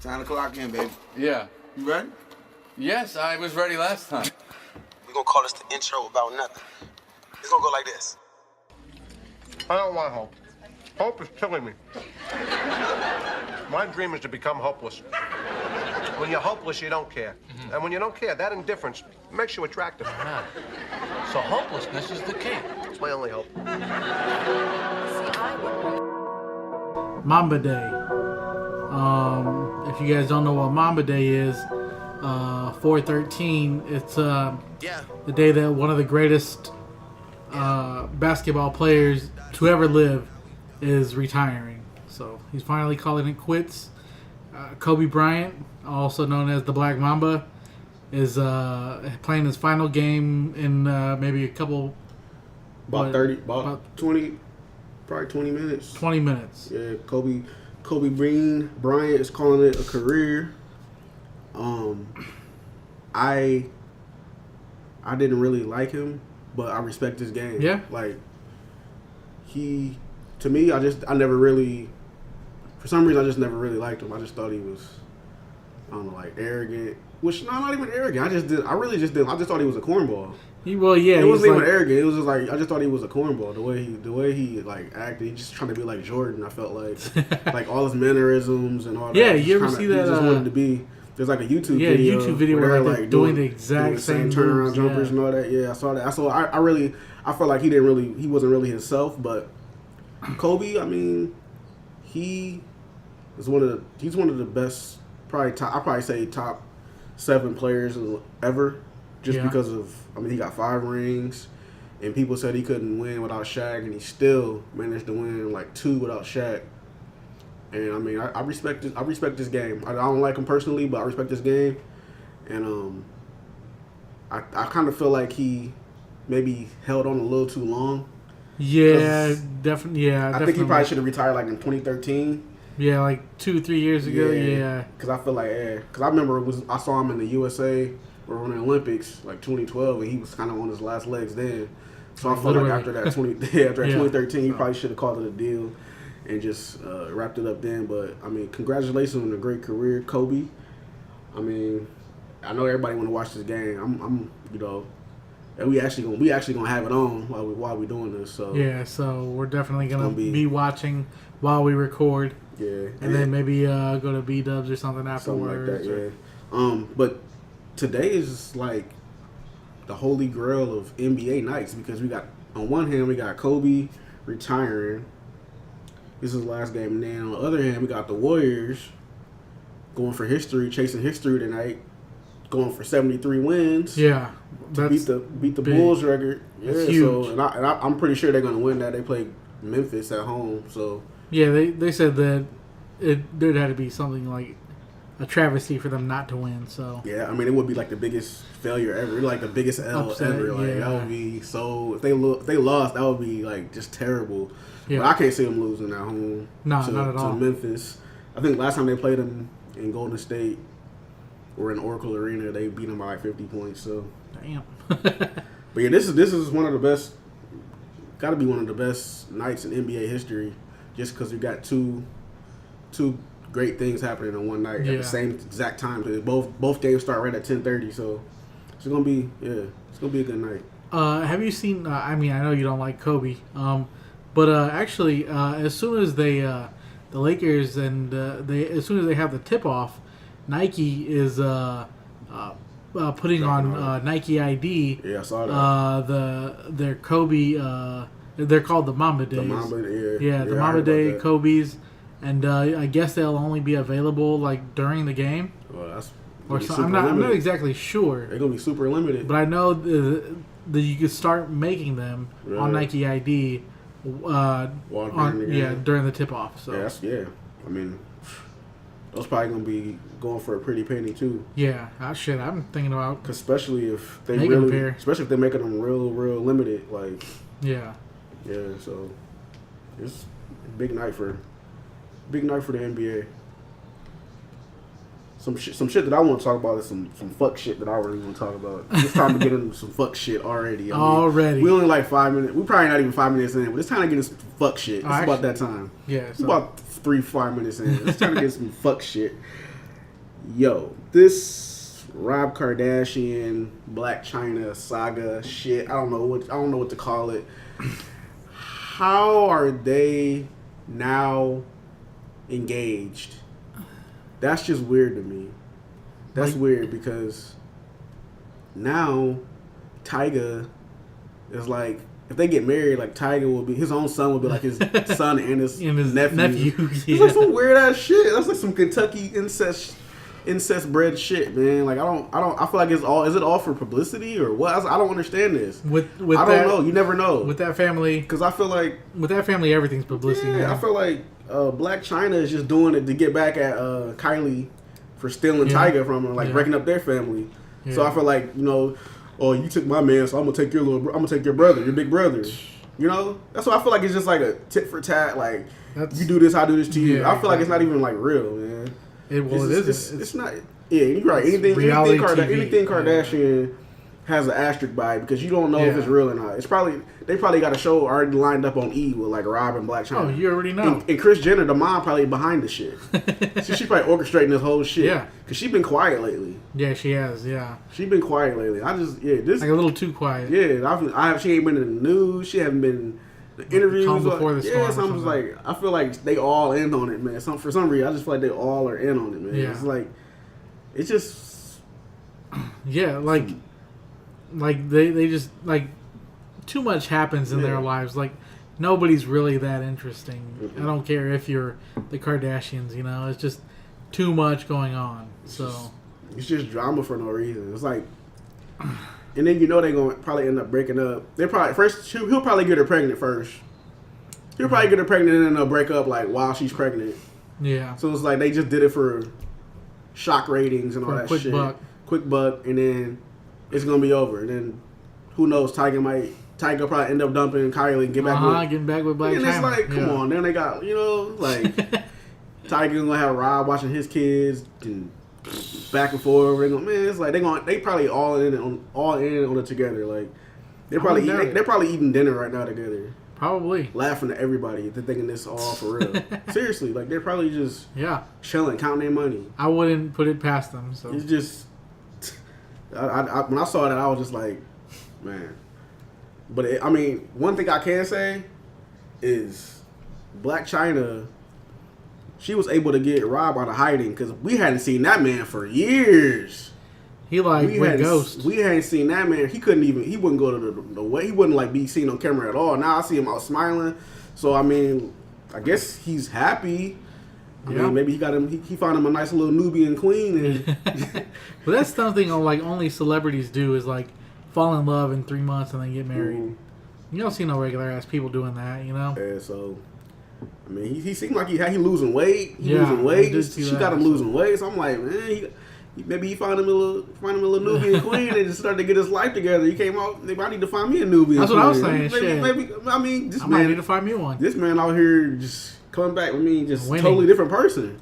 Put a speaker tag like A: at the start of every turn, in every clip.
A: Time to clock in, baby.
B: Yeah.
A: You ready?
B: Yes, I was ready last time.
A: We're gonna call this the intro about nothing. It's gonna go like this.
C: I don't want hope. Hope is killing me. My dream is to become hopeless. When you're hopeless, you don't care. Mm-hmm. And when you don't care, that indifference makes you attractive.
D: Uh-huh. So hopelessness is the key.
C: It's my only hope.
E: Mamba Day. If you guys don't know what Mamba Day is, 4/13, it's the day that one of the greatest basketball players to ever live is retiring. So he's finally calling it quits. Kobe Bryant, also known as the Black Mamba, is playing his final game in maybe a couple...
A: About 20, probably 20 minutes.
E: 20 minutes.
A: Yeah, Kobe Bryant is calling it a career. I didn't really like him, but I respect his game.
E: Yeah.
A: Like, to me, I never really, for some reason, I just never really liked him. I just thought he was, I don't know, like arrogant. Which, no, not even arrogant. I just thought he was a cornball.
E: It wasn't
A: even arrogant. It was just like, I just thought he was a cornball. The way he like acted, he just trying to be like Jordan. I felt like, like all his mannerisms and all that.
E: Yeah, you ever see that?
A: He just wanted to be. There's like a YouTube video
E: where
A: they're
E: like doing the exact same
A: turnaround jumpers and all that. Yeah, I saw that. I felt like he wasn't really himself. But Kobe, I mean, he's one of the best. I'd probably say top 7 players ever. Just because of, I mean, he got 5 rings, and people said he couldn't win without Shaq, and he still managed to win like 2 without Shaq. And I mean, I respect this game. I don't like him personally, but I respect this game. And I kind of feel like he maybe held on a little too long.
E: Yeah, definitely. Yeah,
A: I think he probably should have retired like in 2013.
E: Yeah, like 2-3 years ago. Yeah.
A: Because I feel like, because I remember I saw him in the USA or on the Olympics like 2012, and he was kind of on his last legs then. So I felt like after that 2013, he probably should have called it a deal and just wrapped it up then. But I mean, congratulations on a great career, Kobe. I mean, I know everybody want to watch this game. I'm and we actually gonna have it on while we doing this. So
E: yeah, so we're definitely gonna be watching while we record.
A: Yeah,
E: and then maybe go to B-Dubs or something afterwards.
A: Something like that. Yeah. But today is like the holy grail of NBA nights because we got, on one hand, we got Kobe retiring. This is his last game. And then on the other hand, we got the Warriors going for history, chasing history tonight, going for 73 wins.
E: Yeah.
A: To beat the Bulls record. Yeah,
E: that's huge.
A: So, and I'm pretty sure they're going to win that. They play Memphis at home. So
E: yeah, they said that there'd have to be something like a travesty for them not to win. So
A: yeah, I mean, it would be like the biggest failure ever, like the biggest L ever. Like that would be so. If they lost, that would be like just terrible. Yeah. But I can't see them losing at home.
E: No, not at all.
A: To Memphis. I think last time they played them in Golden State or in Oracle Arena, they beat them by like 50 points. So
E: damn.
A: But yeah, this is one of the best. Got to be one of the best nights in NBA history, just because we got two great things happening in one night at the same exact time. Both games start right at 10:30, so it's gonna be a good night.
E: Have you seen? I mean, I know you don't like Kobe, but actually, as soon as the Lakers and as soon as they have the tip off, Nike is putting on Nike ID.
A: Yeah, I saw that.
E: Their Kobe. They're called the Mamba Days.
A: The Mamba,
E: the Mamba Day Kobe's. And I guess they'll only be available like during the game.
A: Well, that's
E: I'm not exactly sure.
A: They're gonna be super limited.
E: But I know that you could start making them on Nike ID. During the tip off. So
A: I mean, those probably gonna be going for a pretty penny too.
E: Yeah, shit. I'm thinking about
A: especially if they're making them real limited. Like yeah. So it's a big night for the NBA. Some shit that I want to talk about is some fuck shit that I really want to talk about. It's time to get into some fuck shit already. We only like 5 minutes. We probably not even 5 minutes in, but it's time to get into some fuck shit. It's about that time.
E: Yeah.
A: It's about 3-5 minutes in. It's time to get some fuck shit. Yo, this Rob Kardashian, Black China saga shit. I don't know what to call it. How are they now engaged? That's just weird to me. That's weird because now Tyga is like, if they get married, like Tyga will be, his own son will be like his son and his nephew.
E: Yeah.
A: It's like some weird ass shit. That's like some Kentucky incest bred shit, man. Like I feel like is it all for publicity or what? I don't understand this. I don't know. You never know
E: with that family,
A: because I feel like
E: with that family everything's publicity.
A: Yeah,
E: man.
A: I feel like Black China is just doing it to get back at Kylie for stealing Tyga from her, like breaking up their family. Yeah. So I feel like, oh, you took my man, so I'm gonna take your brother, your big brother. That's why I feel like it's just like a tit for tat. Like you do this, I do this to you. I feel like it's not even like real, man. It's not. Yeah, you're right. Anything Kardashian has an asterisk by it because you don't know if it's real or not. They probably got a show already lined up on E with like Rob and Blac Chyna.
E: Oh, you already know.
A: And Kris Jenner, the mom, probably behind the shit. So she's probably orchestrating this whole shit.
E: Yeah,
A: because she's been quiet lately.
E: Yeah, she has. Yeah,
A: she's been quiet lately. This
E: like a little too quiet.
A: Yeah, she ain't been in the news. She haven't been in the interviews.
E: Before the storm.
A: So I'm just like, I feel like they all in on it, man. For some reason, I just feel like they all are in on it, man.
E: Yeah.
A: It's like, it's just,
E: yeah, like they just like too much happens in their lives. Like nobody's really that interesting. I don't care if you're the Kardashians. It's just too much going on. So
A: it's just drama for no reason. It's like, and then they're gonna probably end up breaking up. He'll probably get her pregnant first. He'll probably get her pregnant and then they'll break up like while she's pregnant.
E: Yeah.
A: So it's like they just did it for shock ratings and all that shit. Quick buck, and then it's gonna be over. And then who knows? Tyga probably end up dumping Kylie and getting back with
E: Blac Chyna.
A: And it's like, come on. Then they got like Tyga gonna have Rob watching his kids and back and forth. It's like they probably all in on it together. Like they're probably eating dinner right now together.
E: Probably
A: laughing at everybody. They're thinking this all for real. Seriously, like they're probably just chilling, counting their money.
E: I wouldn't put it past them. So
A: it's just. When I saw that, I was just like, man. But one thing I can say is Blac Chyna, she was able to get Rob out of hiding because we hadn't seen that man for years.
E: He went ghost.
A: We hadn't seen that man. He wouldn't go to the way. He wouldn't like be seen on camera at all. Now I see him out smiling. So I guess he's happy. I mean, maybe he found him a nice little Nubian queen.
E: But that's something like only celebrities do is like fall in love in 3 months and then get married. Mm-hmm. You don't see no regular ass people doing that,
A: Yeah, so he seemed like he losing weight. Losing weight. She got him losing weight. So I'm like, man, maybe he found him a little Nubian queen and just started to get his life together. He came out. Maybe I need to find me a Nubian.
E: That's
A: queen.
E: what I was saying.
A: This
E: I
A: man
E: might need to find me one.
A: This man out here just coming back with me, just totally different person.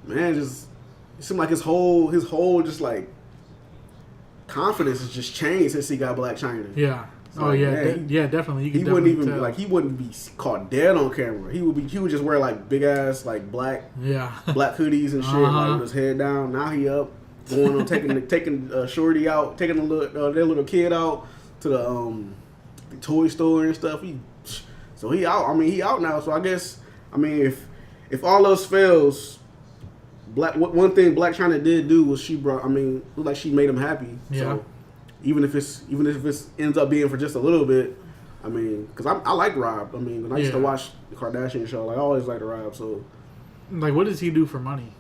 A: Man, just it seemed like his whole just like confidence has just changed since he got Blac Chyna.
E: Yeah. Definitely.
A: He wouldn't even he wouldn't be caught dead on camera. He would just wear like big ass like black hoodies and shit, like with his head down. Now he up going on taking Shorty out, taking their little kid out to the toy store and stuff. So he out. He out now. So I guess if all else fails, one thing Blac Chyna did do was she made him happy.
E: Yeah.
A: So even if it ends up being for just a little bit, because I like Rob. When I used to watch the Kardashian show, like I always liked Rob. So
E: like, what does he do for money?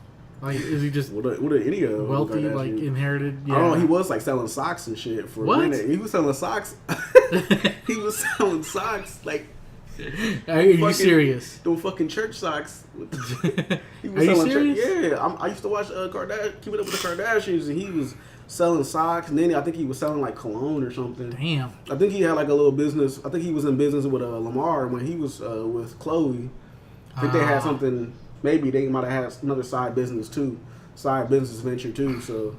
E: Like, is he just
A: what an idiot?
E: Wealthy, like inherited? Yeah.
A: I don't know. He was like selling socks and shit for a minute. He was selling socks. He was selling socks like.
E: Are you serious?
A: Those fucking church socks. He was
E: Are you serious?
A: Yeah, I used to watch Keeping Up with the Kardashians, and he was selling socks, and then I think he was selling like cologne or something.
E: Damn.
A: I think he had like a little business. I think he was in business with Lamar when he was with Chloe. I think they had something. Maybe they might have had another side business venture too. So,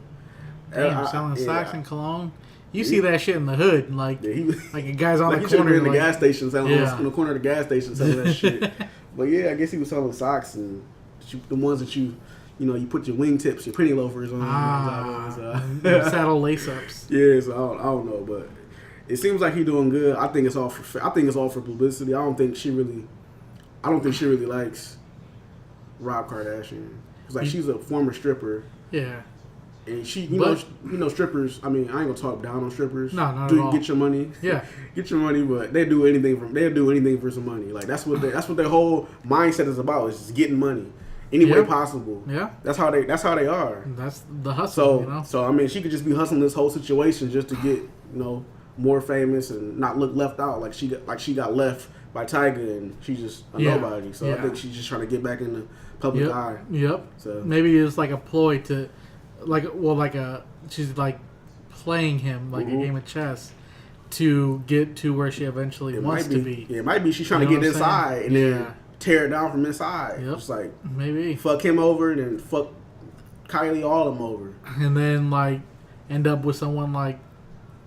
E: selling socks and cologne. You see that shit in the hood, like a guy's on
A: like
E: the corner
A: in the gas station selling in the corner of the gas station selling that shit. But yeah, I guess he was selling socks and the ones that you you put your wingtips, your penny loafers on.
E: Saddle lace-ups.
A: Yeah, so I don't know, but it seems like he's doing good. I think it's all for publicity. I don't think she really likes Rob Kardashian. It's like she's a former stripper.
E: Yeah.
A: And you know, strippers. I mean, I ain't gonna talk down on strippers.
E: No, not at all.
A: Get your money.
E: Yeah,
A: get your money. But they'll do anything for some money. Like that's what their whole mindset is about. Is just getting money any way possible.
E: Yeah,
A: that's how they are.
E: That's the hustle.
A: So I mean, she could just be hustling this whole situation just to get more famous and not look left out. Like she got left by Tyga and she's just a nobody. So I think she's just trying to get back in the public eye.
E: Yep.
A: So
E: maybe it's like a ploy to. She's like playing him like a game of chess to get to where she eventually wants to be.
A: Yeah, it might be she's trying to get inside and then tear it down from inside. Yep. Just like
E: maybe
A: fuck him over and then fuck Kylie all them over.
E: And then like end up with someone like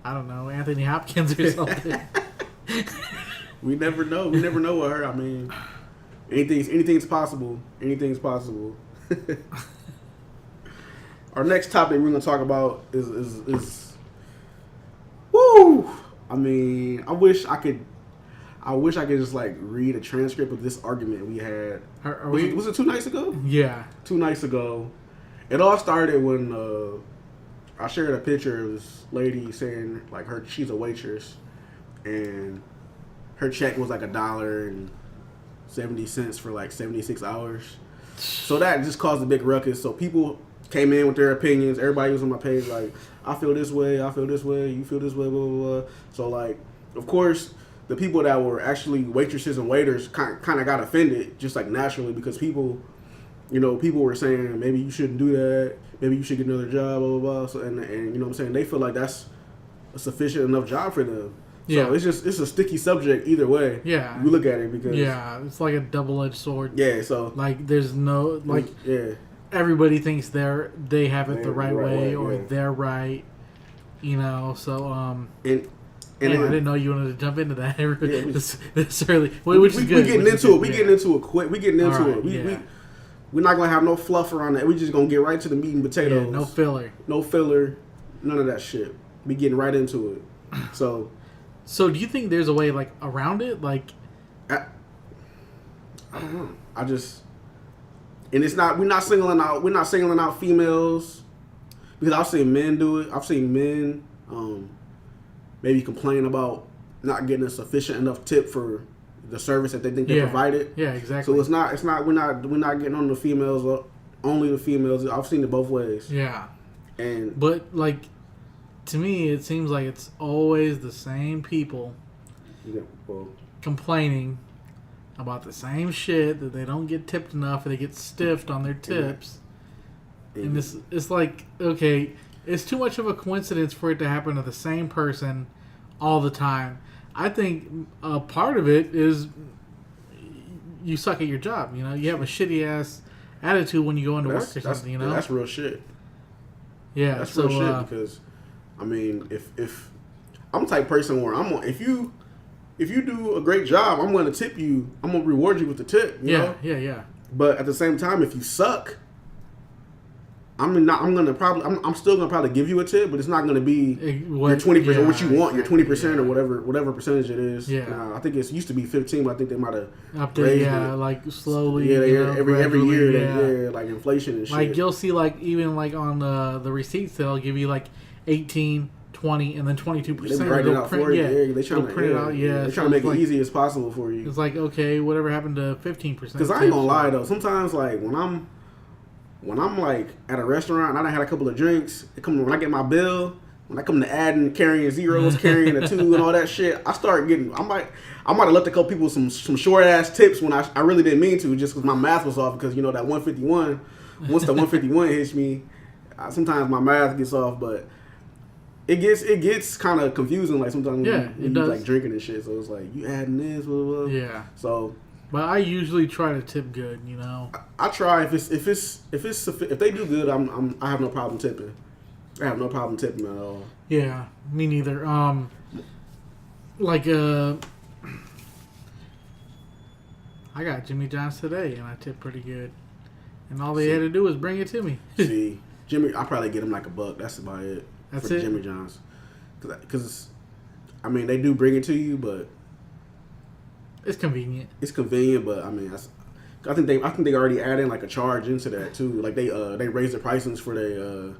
E: I don't know, Anthony Hopkins or something.
A: We never know. We never know with her. I mean anything's possible. Anything's possible. Our next topic we're gonna talk about is woo. I mean, I wish I could just like read a transcript of this argument we had. Was it 2 nights ago?
E: Yeah,
A: 2 nights ago. It all started when I shared a picture of this lady saying like she's a waitress and her check was like $1.70 for like 76 hours. So that just caused a big ruckus. So people came in with their opinions. Everybody was on my page like, I feel this way, you feel this way, blah, blah, blah. So, like, of course, the people that were actually waitresses and waiters kind of got offended just, like, naturally because people were saying, maybe you shouldn't do that, maybe you should get another job, blah, blah, blah. So, and you know what I'm saying? They feel like that's a sufficient enough job for them. So, it's a sticky subject either way.
E: Yeah.
A: You look at it because...
E: Yeah, it's like a double-edged sword.
A: Yeah, so...
E: Like, there's no... Like...
A: Yeah.
E: Everybody thinks they have it the right way or they're right, so
A: and
E: I didn't know you wanted to jump into that this early.
A: Which is good. We're getting into it. We're getting into it quick. We're getting into it. We're not gonna have no fluff around that. We're just gonna get right to the meat and potatoes.
E: Yeah, no
A: filler, none of that shit. We getting right into it. So
E: do you think there's a way like around it? Like,
A: I don't know. And it's not. We're not singling out females because I've seen men do it. I've seen men maybe complain about not getting a sufficient enough tip for the service that they think they provided.
E: Yeah, exactly.
A: So it's not. We're not getting on the females. Only the females. I've seen it both ways.
E: Yeah.
A: But
E: like, to me, it seems like it's always the same people complaining about the same shit that they don't get tipped enough or they get stiffed on their tips. And it's like, okay, it's too much of a coincidence for it to happen to the same person all the time. I think a part of it is you suck at your job. You have a shitty ass attitude when you go into work or something.
A: That's real shit.
E: Yeah,
A: that's real shit because I mean, if I'm the type of person where if you do a great job, I'm going to tip you. I'm going to reward you with the tip. You know?
E: Yeah.
A: But at the same time, if you suck, I'm still going to probably give you a tip, but it's not going to be your 20%, what you want, your 20% or whatever percentage it is.
E: Yeah.
A: I think it used to be 15, but I think they might have
E: raised it. Like slowly.
A: Yeah, every year, like inflation and shit.
E: Like you'll see, like even like on the receipts, they'll give you like 18. 20 and then 22%.
A: They write it out for you. Yeah, they trying to print it out. Yeah, they trying to make it easy as possible for you.
E: It's like, okay, whatever happened to 15%?
A: Because I ain't gonna lie though, sometimes like when I'm like at a restaurant and I done had a couple of drinks, when I get my bill, when I come to adding, carrying zeros, carrying a 2 and all that shit, I start getting. I might have left a couple people some short ass tips when I really didn't mean to, just because my math was off. Because that 151, once the 151 hits me, sometimes my math gets off, but. It gets kind of confusing, like sometimes when you like drinking and shit. So it's like you adding this, blah, blah, blah.
E: Yeah.
A: So,
E: but I usually try to tip good,
A: I try if they do good, I have no problem tipping. I have no problem tipping at all.
E: Yeah, me neither. I got Jimmy John's today, and I tipped pretty good. and all they had to do was bring it to me.
A: See, Jimmy, I'll probably get him like $1. That's about it.
E: That's
A: for
E: it?
A: Jimmy John's. Because, I mean, they do bring it to you, but
E: It's convenient.
A: it's convenient. But I mean, I think they already added like a charge into that too. Like they raised the prices for the.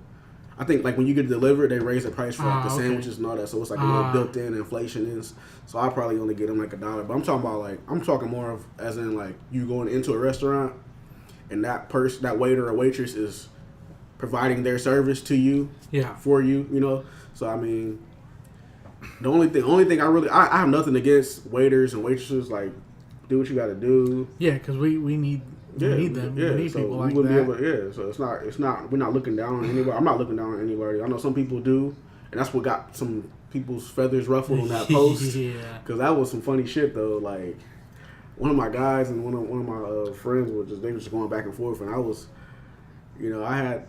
A: I think like when you get it delivered, they raise the price for like the sandwiches and all that. So it's like a little built-in inflation is. So I'll probably only get them like $1. But I'm talking about like I'm talking more of as in like you going into a restaurant and that waiter or waitress is providing their service to you.
E: Yeah.
A: For you, you know. So I mean, the only thing I have nothing against waiters and waitresses. Like, do what you got to do.
E: Yeah, because we need them.
A: Yeah,
E: we need
A: so
E: people
A: we
E: like
A: wouldn't
E: that.
A: be able, so it's not. We're not looking down on anybody. I'm not looking down on anybody. I know some people do, and that's what got some people's feathers ruffled on that post.
E: Yeah.
A: Because that was some funny shit though. Like one of my guys and one of my friends were just going back and forth, and I was, you know, I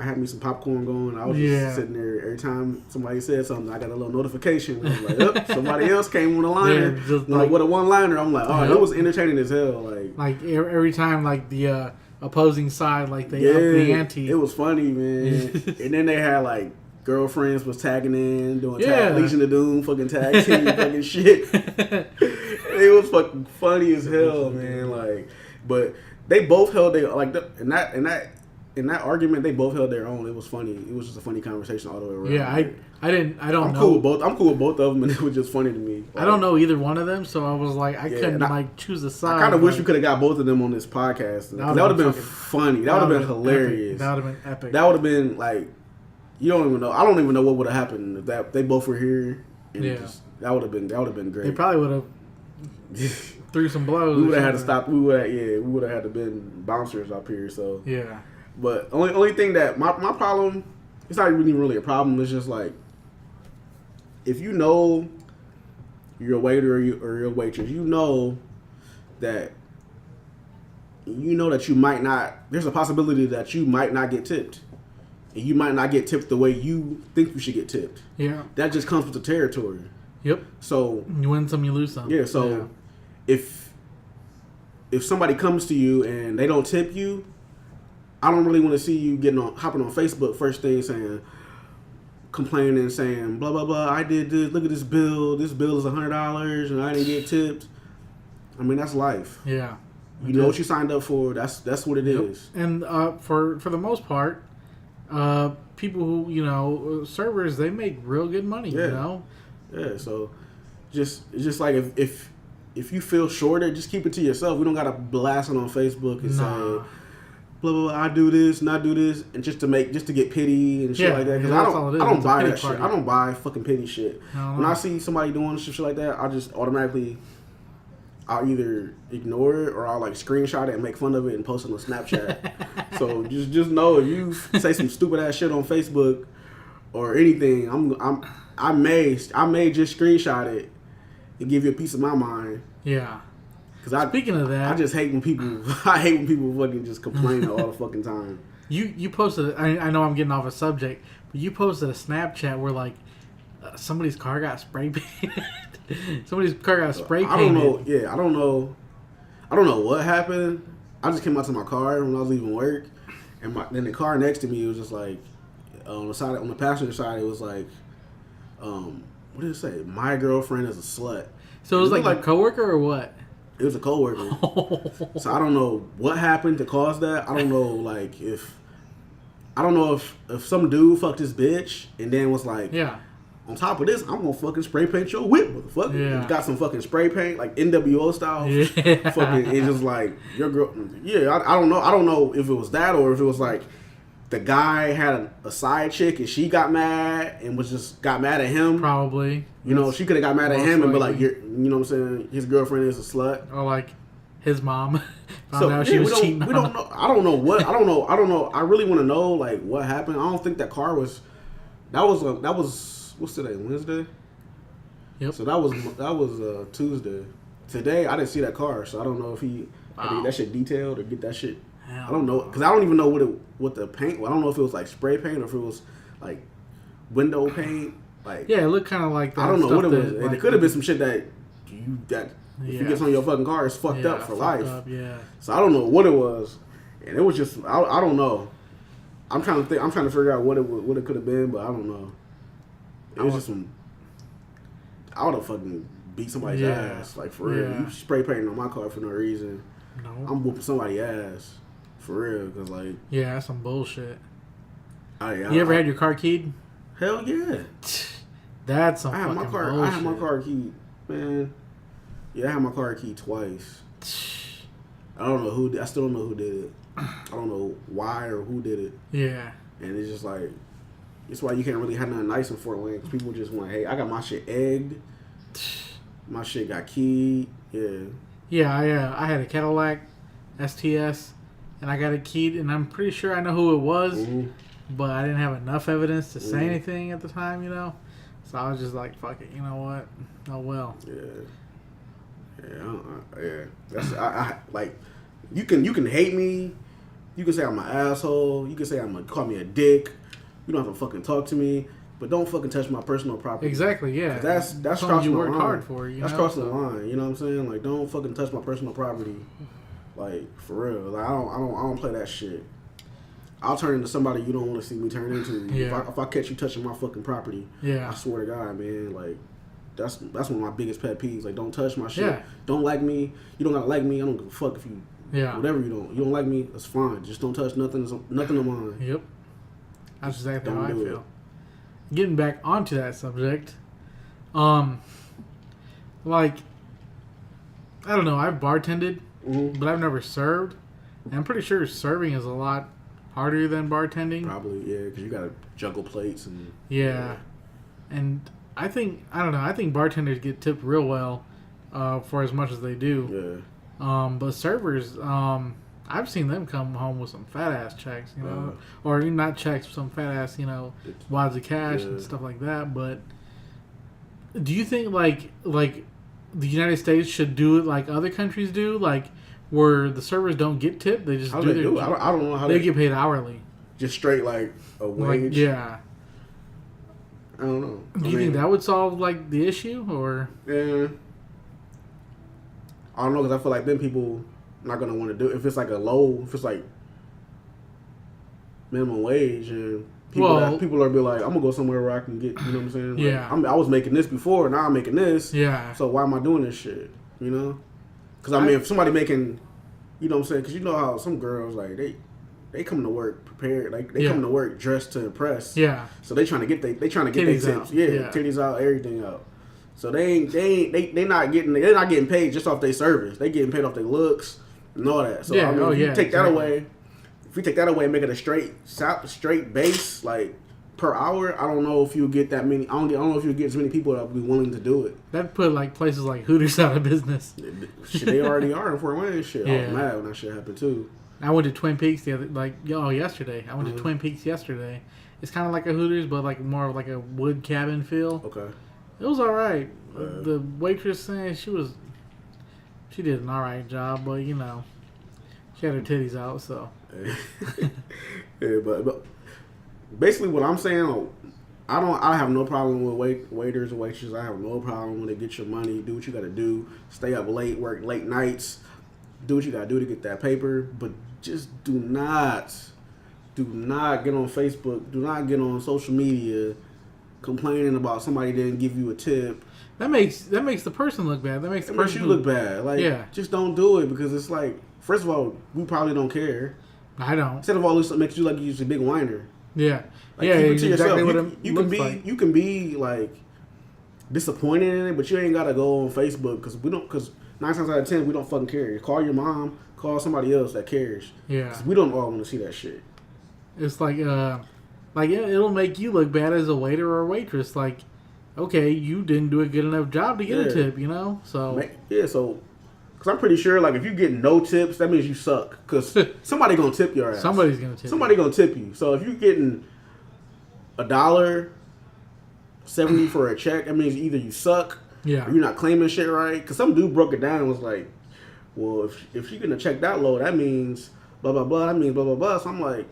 A: had me some popcorn going. I was just sitting there. Every time somebody said something, I got a little notification. I was like, "Up, somebody else came on the liner."
E: Yeah, just
A: like with a one-liner. I'm like, "Oh,
E: Yep.
A: it was entertaining as hell."
E: Like every time, like the opposing side, like they up the ante.
A: It was funny, man. And then they had like girlfriends was tagging in, doing
E: Yeah.
A: Legion of Doom, fucking tag team, fucking shit. It was fucking funny as hell, man. Like, but they both held their in that argument, they both held their own. It was funny. It was just a funny conversation all the way around.
E: Yeah, I don't
A: I'm
E: know.
A: cool with both. I'm cool with both of them, and it was just funny to me.
E: I don't know either one of them, so I was like, I couldn't
A: and
E: like choose a side.
A: I kind of wish we
E: like,
A: could have got both of them on this podcast. That would have been funny. That would have been hilarious.
E: That would have been epic.
A: That would have been like, you don't even know. I don't even know what would have happened if that they both were here. And that would have been great.
E: They probably would have threw some blows.
A: We would have had to stop. We would have had to been bouncers up here. So
E: Yeah.
A: But only thing that my problem, it's not really a problem. It's just like, if you know you're a waiter or you're a waitress, you know that you might not. There's a possibility that you might not get tipped, and you might not get tipped the way you think you should get tipped.
E: Yeah.
A: That just comes with the territory.
E: Yep.
A: So
E: You win some, you lose some.
A: yeah. So if somebody comes to you and they don't tip you, I don't really want to see you hopping on Facebook first thing complaining, saying blah blah blah. I did this. Look at this bill. This bill is $100, and I didn't get tipped. I mean, that's life.
E: Yeah.
A: You know what you signed up for. That's what it is.
E: And for the most part, people who servers, they make real good money.
A: Yeah.
E: You know.
A: Yeah. So it's just like if you feel shorted, just keep it to yourself. We don't gotta blast it on Facebook and say blah blah blah, I do this and I do this, and just to get pity and shit like that. Because I don't buy that shit. I don't buy fucking pity shit. When I see somebody doing shit like that, I just automatically, I'll either ignore it or I'll like screenshot it and make fun of it and post it on Snapchat. So just know, if you say some stupid ass shit on Facebook or anything, I may just screenshot it and give you a piece of my mind.
E: Yeah.
A: Cause
E: Speaking of that,
A: I just hate when people. I hate when people fucking just complain all the fucking time.
E: You posted. I know I'm getting off a subject, but you posted a Snapchat where like somebody's car got spray painted. Somebody's car got spray painted.
A: I don't know. Yeah, I don't know. I don't know what happened. I just came out to my car when I was leaving work, and then the car next to me was just like on the passenger side. It was like, what did it say? My girlfriend is a slut.
E: So it was like a coworker or what?
A: It was a coworker. So I don't know what happened to cause that. I don't know, like if some dude fucked his bitch and then was like, on top of this, I'm gonna fucking spray paint your whip, motherfucker.
E: Yeah.
A: Got some fucking spray paint, like NWO style.
E: Yeah.
A: Fucking, it's just like your girl. Yeah, I don't know. I don't know if it was that or if it was like the guy had a side chick and she got mad and got mad at him.
E: Probably.
A: You know, she could have got mad at him and be like, you know what I'm saying? His girlfriend is a slut.
E: Or like his mom found out she was cheating on him.
A: We don't know. I don't know. I really want to know like what happened. I don't think that car was. That was what's today? Wednesday.
E: Yep.
A: So that was Tuesday. Today I didn't see that car, so I don't know if he had to get that shit detailed or get that shit. I don't know, because I don't even know what the paint. I don't know if it was like spray paint or if it was like window paint. Like
E: it looked kind of like that.
A: I don't know what it was.
E: Like,
A: it could have been some shit that if you get on your fucking car, it's fucked up for life.
E: Yeah.
A: So I don't know what it was. And it was just I don't know. I'm trying to figure out what it could have been, but I don't know. It was just some. I would have fucking beat somebody's ass, like for real. You spray painting on my car for no reason.
E: No.
A: I'm whooping somebody's ass for real, cause like.
E: Yeah, that's some bullshit.
A: You
E: ever had your car keyed?
A: Hell yeah.
E: That's some fucking
A: bullshit.
E: bullshit.
A: I had my car keyed, man. Yeah, I had my car keyed twice. I don't know who. I still don't know who did it. I don't know why or who did it.
E: Yeah.
A: And it's just like, it's why you can't really have nothing nice in Fort Wayne. Cause people just want, hey, I got my shit egged. My shit got keyed. Yeah.
E: Yeah, I had a Cadillac STS, and I got it keyed, and I'm pretty sure I know who it was, but I didn't have enough evidence to say anything at the time, you know? So I was just like, fuck it, you know what? Oh, well.
A: Yeah. That's, I like, you can hate me. You can say I'm an asshole. You can say call me a dick. You don't have to fucking talk to me. But don't fucking touch my personal property.
E: Exactly, yeah.
A: That's
E: crossing
A: you
E: worked
A: the line.
E: hard for.
A: That's crossing the line. You know what I'm saying? Like, don't fucking touch my personal property. Like, for real. Like, I don't play that shit. I'll turn into somebody you don't want to see me turn into.
E: Yeah.
A: If I catch you touching my fucking property, I swear to God, man. Like, that's one of my biggest pet peeves. Like, don't touch my shit.
E: Yeah.
A: Don't like me. You don't gotta like me. I don't give a fuck if you.
E: Yeah.
A: Whatever you don't like me. That's fine. Just don't touch nothing of mine.
E: Yep. That's exactly how I
A: do
E: feel. Getting back onto that subject, like, I don't know, I've bartended, but I've never served. And I'm pretty sure serving is a lot harder than bartending.
A: Probably, yeah, because you got to juggle plates and...
E: Yeah. And I think bartenders get tipped real well for as much as they do.
A: Yeah.
E: But servers, I've seen them come home with some fat ass checks, you know, or not checks, some fat ass, you know, wads of cash and stuff like that. But do you think like the United States should do it like other countries do, like where the servers don't get tipped, they just do their job?
A: I don't know how
E: they get paid hourly,
A: just straight like a wage.
E: Like, yeah.
A: I don't know.
E: Do you think that would solve like the issue, or?
A: Yeah. I don't know, because I feel like then people not gonna want to do it. If it's like if it's like minimum wage, and people are be like, I'm gonna go somewhere where I can get, you know what I'm saying? Like, I was making this before, now I'm making this.
E: Yeah.
A: So why am I doing this shit? You know? Because I mean, if somebody making, you know what I'm saying? Because you know how some girls like they come to work prepared, like they come to work dressed to impress.
E: Yeah.
A: So they trying to get their tips.
E: Out.
A: Yeah, titties out, everything out. So they not getting paid just off their service. They getting paid off their looks and all that. So I mean, if you take that away, and make it a straight base like per hour, I don't know if you'll get that many. I don't know if you'll get as many people that will be willing to do it.
E: That put like places like Hooters out of business.
A: Shit, they already are in Fort Wayne. Shit, I was mad when that shit happened too.
E: I went to Twin Peaks yesterday. I went to Twin Peaks yesterday. It's kind of like a Hooters, but like more of like a wood cabin feel.
A: Okay.
E: It was all right. The waitress saying she did an all right job, but you know, she had her titties out, so.
A: Yeah, but basically what I'm saying, I have no problem with waiters and waitresses. I have no problem when they get your money, do what you got to do, stay up late, work late nights, do what you got to do to get that paper, but just do not get on Facebook, do not get on social media complaining about somebody didn't give you a tip.
E: That makes the person look bad. That makes the person
A: look bad. Like, just don't do it, because it's like, first of all, we probably don't care.
E: I don't.
A: Instead of all this, it makes you like you're just a big whiner.
E: Yeah.
A: Like, keep it to yourself. You can be like disappointed in it, but you ain't gotta go on Facebook, because 9 times out of 10 we don't fucking care. Call your mom, call somebody else that cares.
E: Yeah.
A: Because we don't all want to see that shit.
E: It's like it'll make you look bad as a waiter or a waitress. Like, okay, you didn't do a good enough job to get a tip, you know? So because I'm pretty sure, like, if you get no tips, that means you suck. Because somebody gonna tip your ass. Somebody's gonna tip.
A: Somebody gonna tip you. So if you're getting $1.70 for a check, that means either you suck, or you're not claiming shit right. Because some dude broke it down and was like, well, if you're gonna check that low, that means blah blah blah. That means blah blah blah. So I'm like,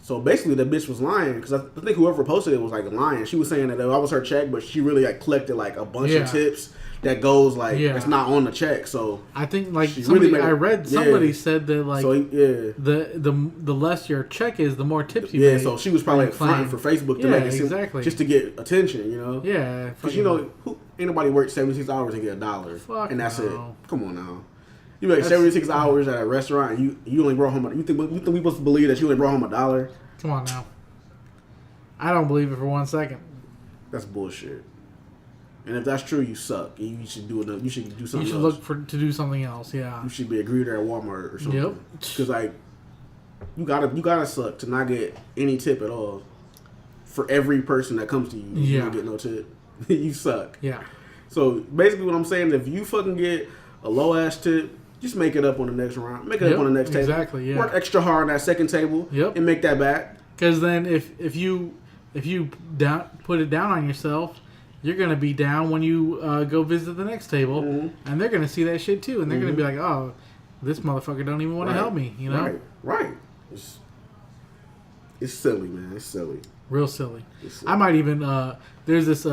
A: So basically, the bitch was lying because I think whoever posted it was like lying. She was saying that that was her check, but she really like collected like a bunch of tips that goes like it's not on the check. So
E: I think like
A: somebody
E: I read somebody said that like the less your check is, the more tips you make.
A: So she was probably like fronting for Facebook to make it seem, just to get attention, you know.
E: Yeah,
A: because you know ain't nobody work 76 hours and get $1, and that's it. Come on now. You make 76 hours at a restaurant, and you only brought home. You think we supposed to believe that you only brought home $1?
E: Come on now. I don't believe it for 1 second.
A: That's bullshit. And if that's true, you suck. And you should do something. You should
E: look to do something else. Yeah.
A: You should be a greeter at Walmart or something.
E: Yep.
A: Because like, you gotta suck to not get any tip at all. For every person that comes to you, you don't get no tip. You suck.
E: Yeah.
A: So basically, what I'm saying is, if you fucking get a low ass tip, just make it up on the next round. Make it up on the next table.
E: Exactly. Yeah.
A: Work extra hard on that second table.
E: Yep.
A: And make that back.
E: Because then, if you put it down on yourself, you're gonna be down when you go visit the next table, and they're gonna see that shit too, and they're gonna be like, "Oh, this motherfucker don't even want to help me," you know?
A: Right. It's silly, man. It's silly.
E: Real silly. I might even there's this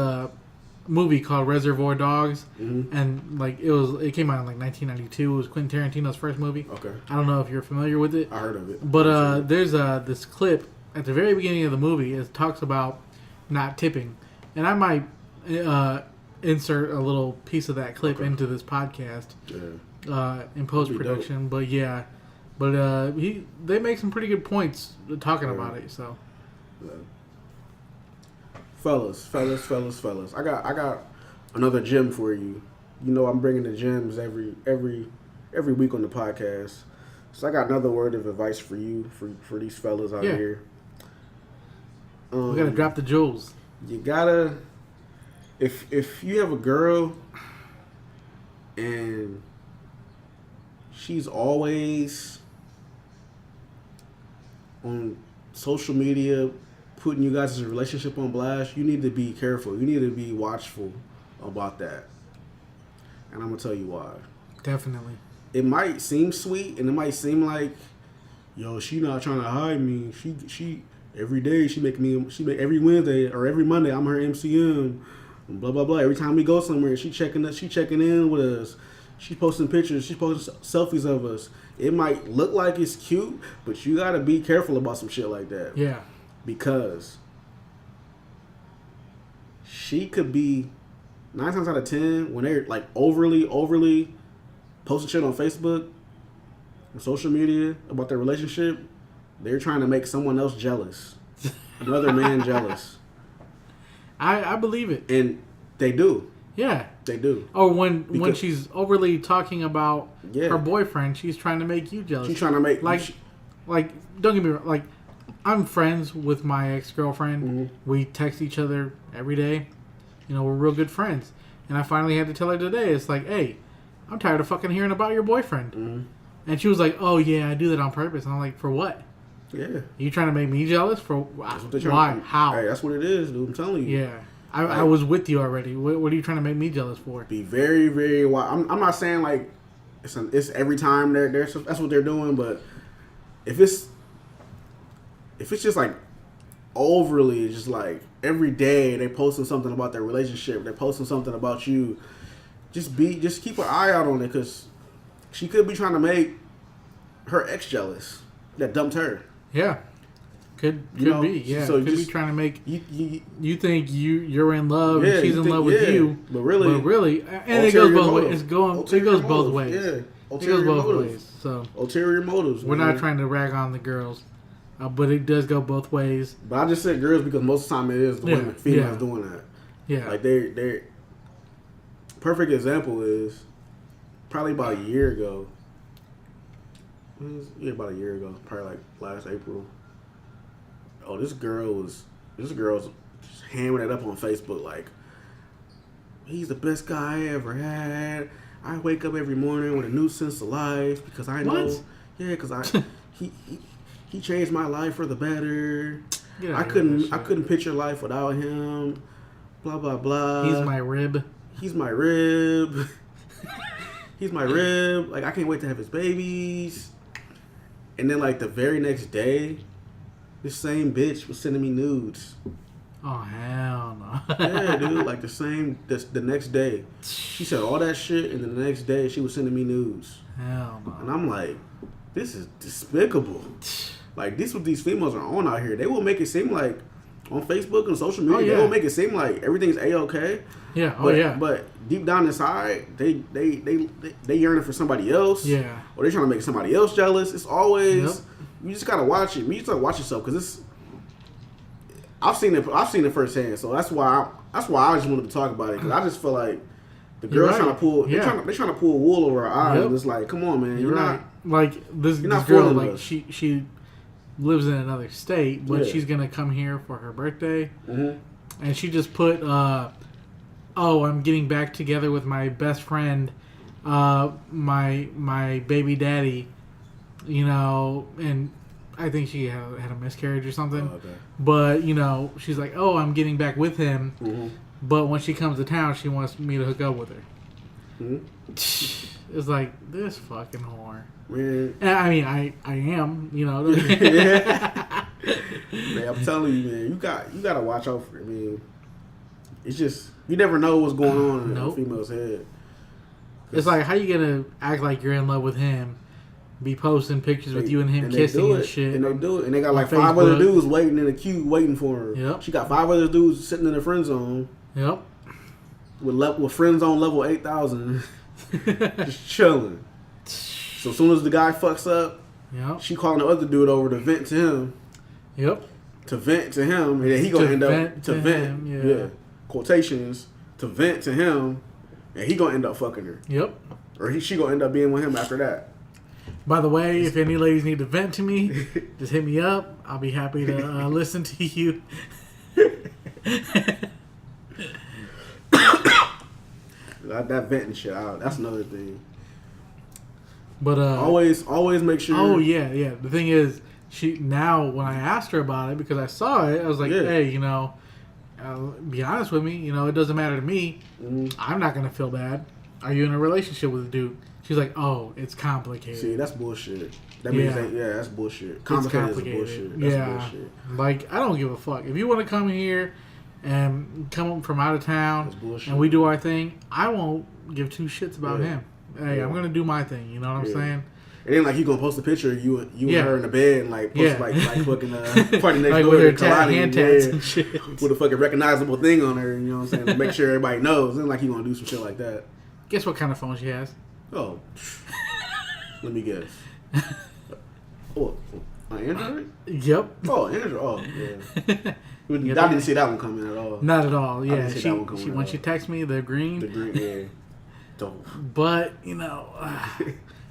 E: movie called Reservoir Dogs, and like it came out in like 1992. It was Quentin Tarantino's first movie.
A: Okay.
E: I don't know if you're familiar with it.
A: I heard of it.
E: But there's this clip at the very beginning of the movie. It talks about not tipping, and I might insert a little piece of that clip into this podcast in post production. But they make some pretty good points talking about it. So.
A: Yeah. Fellas. I got another gem for you. You know I'm bringing the gems every week on the podcast. So I got another word of advice for you, for these fellas out here.
E: We gotta drop the jewels.
A: You gotta, if you have a girl and she's always on social media putting you guys' relationship on blast, you need to be careful. You need to be watchful about that. And I'm going to tell you why.
E: Definitely.
A: It might seem sweet, and it might seem like, yo, she not trying to hide me. She every day she make every Wednesday or every Monday I'm her MCM. And blah blah blah. Every time we go somewhere, she checking in with us. She posting pictures. She posting selfies of us. It might look like it's cute, but you gotta be careful about some shit like that.
E: Yeah. Because
A: she could be 9 times out of 10 when they're like overly posting shit on Facebook and social media about their relationship, they're trying to make someone else jealous. Another man jealous.
E: I believe it.
A: And they do.
E: Yeah.
A: They do.
E: Or when she's overly talking about her boyfriend, she's trying to make you jealous.
A: She's trying to make...
E: Like, don't get me wrong, like, I'm friends with my ex-girlfriend. Mm-hmm. We text each other every day. You know, we're real good friends. And I finally had to tell her today, it's like, hey, I'm tired of fucking hearing about your boyfriend. Mm-hmm. And she was like, oh, yeah, I do that on purpose. And I'm like, for what?
A: Yeah.
E: You trying to make me jealous? For why? How?
A: Hey, that's what it is, dude. I'm telling you.
E: Yeah. I was with you already. What are you trying to make me jealous for?
A: Be very, very wise. I'm not saying, like, it's every time that's what they're doing, but if it's just like overly, just like every day they posting something about their relationship, they're posting something about you, just keep an eye out on it, because she could be trying to make her ex jealous that dumped her.
E: Yeah, could be. Yeah, so could be trying to make you think you're in love and she's in love with you, but really, and it goes both ways. It goes both ways. Yeah, it goes both ways. So
A: ulterior motives.
E: We're not trying to rag on the girls. But it does go both ways.
A: But I just said girls because most of the time it is the women, females doing that. Yeah. Like they're perfect example is probably about a year ago. About a year ago, probably like last April. Oh, this girl's just hammering it up on Facebook like, he's the best guy I ever had. I wake up every morning with a new sense of life because I know. What? Yeah, because he changed my life for the better. I couldn't picture life without him. Blah blah blah.
E: He's my rib.
A: He's my rib. He's my rib. Like, I can't wait to have his babies. And then like the very next day, This same bitch was sending me nudes.
E: Oh hell no.
A: Yeah, dude. Like the next day, she said all that shit, and then the next day she was sending me nudes.
E: Hell no.
A: And I'm like, this is despicable. Like, this what these females are on out here. They will make it seem like on Facebook and social media, they will make it seem like everything's a-okay.
E: Yeah.
A: But deep down inside, they yearning for somebody else.
E: Yeah.
A: Or they trying to make somebody else jealous. It's always you just gotta watch it. You just gotta watch yourself because it's. I've seen it firsthand. So that's why I just wanted to talk about it because I just feel like the girls trying to pull. They're trying to pull wool over our eyes. And it's like, come on, man. You're not
E: like this girl. Like she lives in another state, but she's gonna come here for her birthday, and she just put, "Oh, I'm getting back together with my best friend, my baby daddy," you know, and I think she had a miscarriage or something. Oh, okay. But she's like, "Oh, I'm getting back with him," but when she comes to town, she wants me to hook up with her. It's like this fucking whore. Man. I mean, I am,
A: Man, I'm telling you, man, you gotta watch out for it, man. It's just you never know what's going on in a female's head.
E: It's like, how you gonna act like you're in love with him, be posting pictures with you and him kissing and shit,
A: and they do it, and they got like 5 other dudes waiting in the queue waiting for her.
E: Yep.
A: She got 5 other dudes sitting in the friend zone.
E: Yep.
A: With friend zone level 8,000, just chilling. So as soon as the guy fucks up, she calling the other dude over to vent to him.
E: Yep.
A: To vent to him, and then he gonna end up to vent. Yeah. Quotations to vent to him, and he gonna end up fucking her.
E: Yep.
A: Or she gonna end up being with him after that.
E: By the way, if any ladies need to vent to me, just hit me up. I'll be happy to listen to you.
A: That venting shit out. That's another thing.
E: But
A: always make sure.
E: Oh yeah. The thing is, now when I asked her about it because I saw it, I was like, hey, be honest with me. It doesn't matter to me. I'm not gonna feel bad. Are you in a relationship with a dude? She's like, oh, it's complicated.
A: See, that's bullshit. That means that's bullshit. Complicated is bullshit. That's bullshit.
E: Like, I don't give a fuck. If you want to come here and come from out of town and we do our thing, I won't give 2 shits about him. Hey, I'm gonna do my thing. You know what I'm saying?
A: It ain't like you gonna post a picture of you and her in the bed and like post like fucking party next
E: like
A: door
E: with her
A: colliding
E: hand tats and shit
A: with a fucking recognizable thing on her. You know what I'm saying? To make sure everybody knows. It ain't like you gonna do some shit like that.
E: Guess what kind of phone she has?
A: Oh, let me guess. Oh, Android?
E: Yep.
A: Oh, Android. Oh, yeah. I didn't see that one coming at all.
E: Not at all. Yeah, she when she texts me the green,
A: yeah.
E: But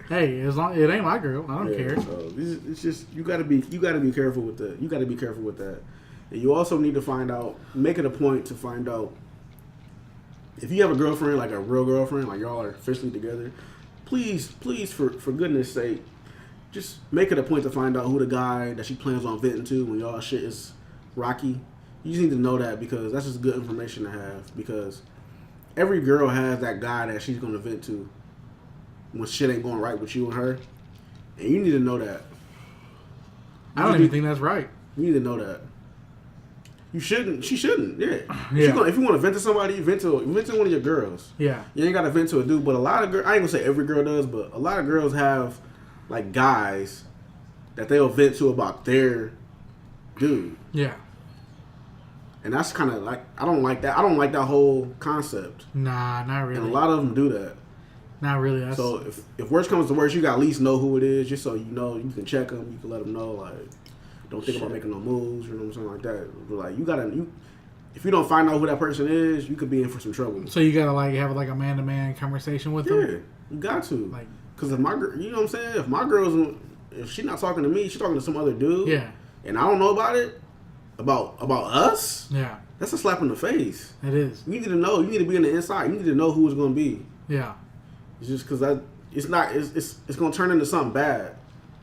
E: hey, as long it ain't my girl, I don't care.
A: So it's just you gotta be careful with that. You gotta be careful with that, and you also need to make it a point to find out if you have a girlfriend, like a real girlfriend, like y'all are officially together. Please, for goodness sake, just make it a point to find out who the guy that she plans on venting to when y'all shit is rocky. You just need to know that because that's just good information to have because every girl has that guy that she's going to vent to when shit ain't going right with you and her. And you need to know that.
E: I don't even think that's right.
A: You need to know that. You shouldn't. She shouldn't. Yeah. If you want to vent to somebody, vent to one of your girls.
E: Yeah. You
A: ain't got to vent to a dude, but a lot of girls, I ain't going to say every girl does, but a lot of girls have like guys that they'll vent to about their dude.
E: Yeah.
A: And that's kind of like, I don't like that. I don't like that whole concept.
E: Nah, not really.
A: And a lot of them do that.
E: Not really.
A: So if worst comes to worst, you got to at least know who it is, just so you know, you can check them, you can let them know, like, don't think about making no moves, you know what I'm saying, like that. But like, if you don't find out who that person is, you could be in for some trouble.
E: So you gotta like have like a man-to-man conversation with them.
A: Yeah, you got to. Like, cause if my girl, you know what I'm saying, if my girl's, if she's not talking to me, she's talking to some other dude.
E: Yeah. And
A: I don't know about it, about us.
E: Yeah.
A: That's a slap in the face.
E: It is.
A: You need to know. You need to be on the inside. You need to know who it's gonna be.
E: Yeah.
A: It's just because it's not. It's gonna turn into something bad.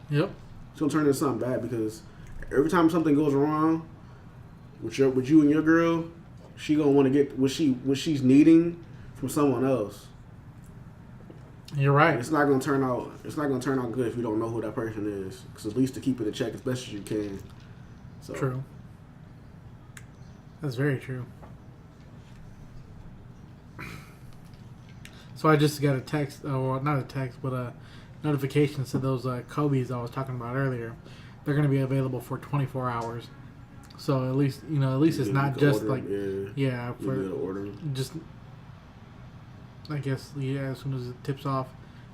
E: Yep.
A: It's gonna turn into something bad because every time something goes wrong with you and your girl, she gonna want to get what she's needing from someone else.
E: You're right.
A: It's not gonna turn out. It's not gonna turn out good if you don't know who that person is. Because at least to keep it in check as best as you can. So,
E: True. That's very true. So I just got a text, or not a text, but a notification said those Kobe's I was talking about earlier, they're going to be available for 24 hours. So at least it's not just
A: order,
E: like for
A: order.
E: just I guess as soon as it tips off,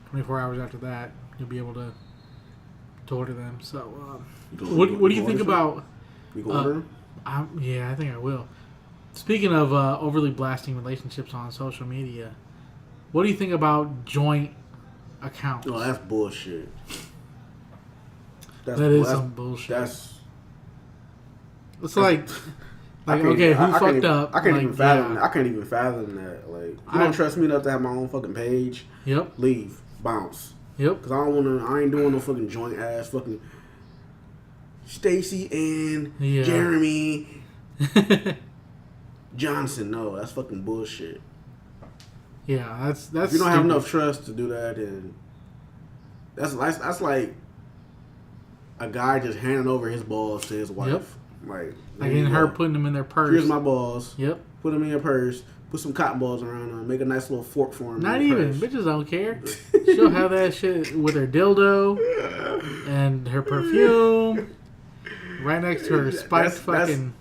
E: 24 hours after that you'll be able to order them. So what do you think about?
A: You can order them?
E: Yeah, I think I will. Speaking of overly blasting relationships on social media, what do you think about joint accounts?
A: No, that's bullshit.
E: That is some bullshit. It's like okay, who fucked up?
A: I can't even fathom.
E: Yeah.
A: I can't even fathom that. Like, you don't trust me enough to have my own fucking page.
E: Yep.
A: Leave. Bounce.
E: Yep.
A: Because I ain't doing no fucking joint ass fucking Stacy and Jeremy Johnson. No, that's fucking bullshit.
E: Yeah, that's.
A: If you don't have enough trust to do that, then that's like a guy just handing over his balls to his wife.
E: Yep.
A: Like
E: and her putting them in their purse.
A: Here's my balls.
E: Yep.
A: Put them in your purse. Put some cotton balls around them. Make a nice little fork for them.
E: Not even. Bitches don't care. She'll have that shit with her dildo and her perfume right next to her spiked fucking.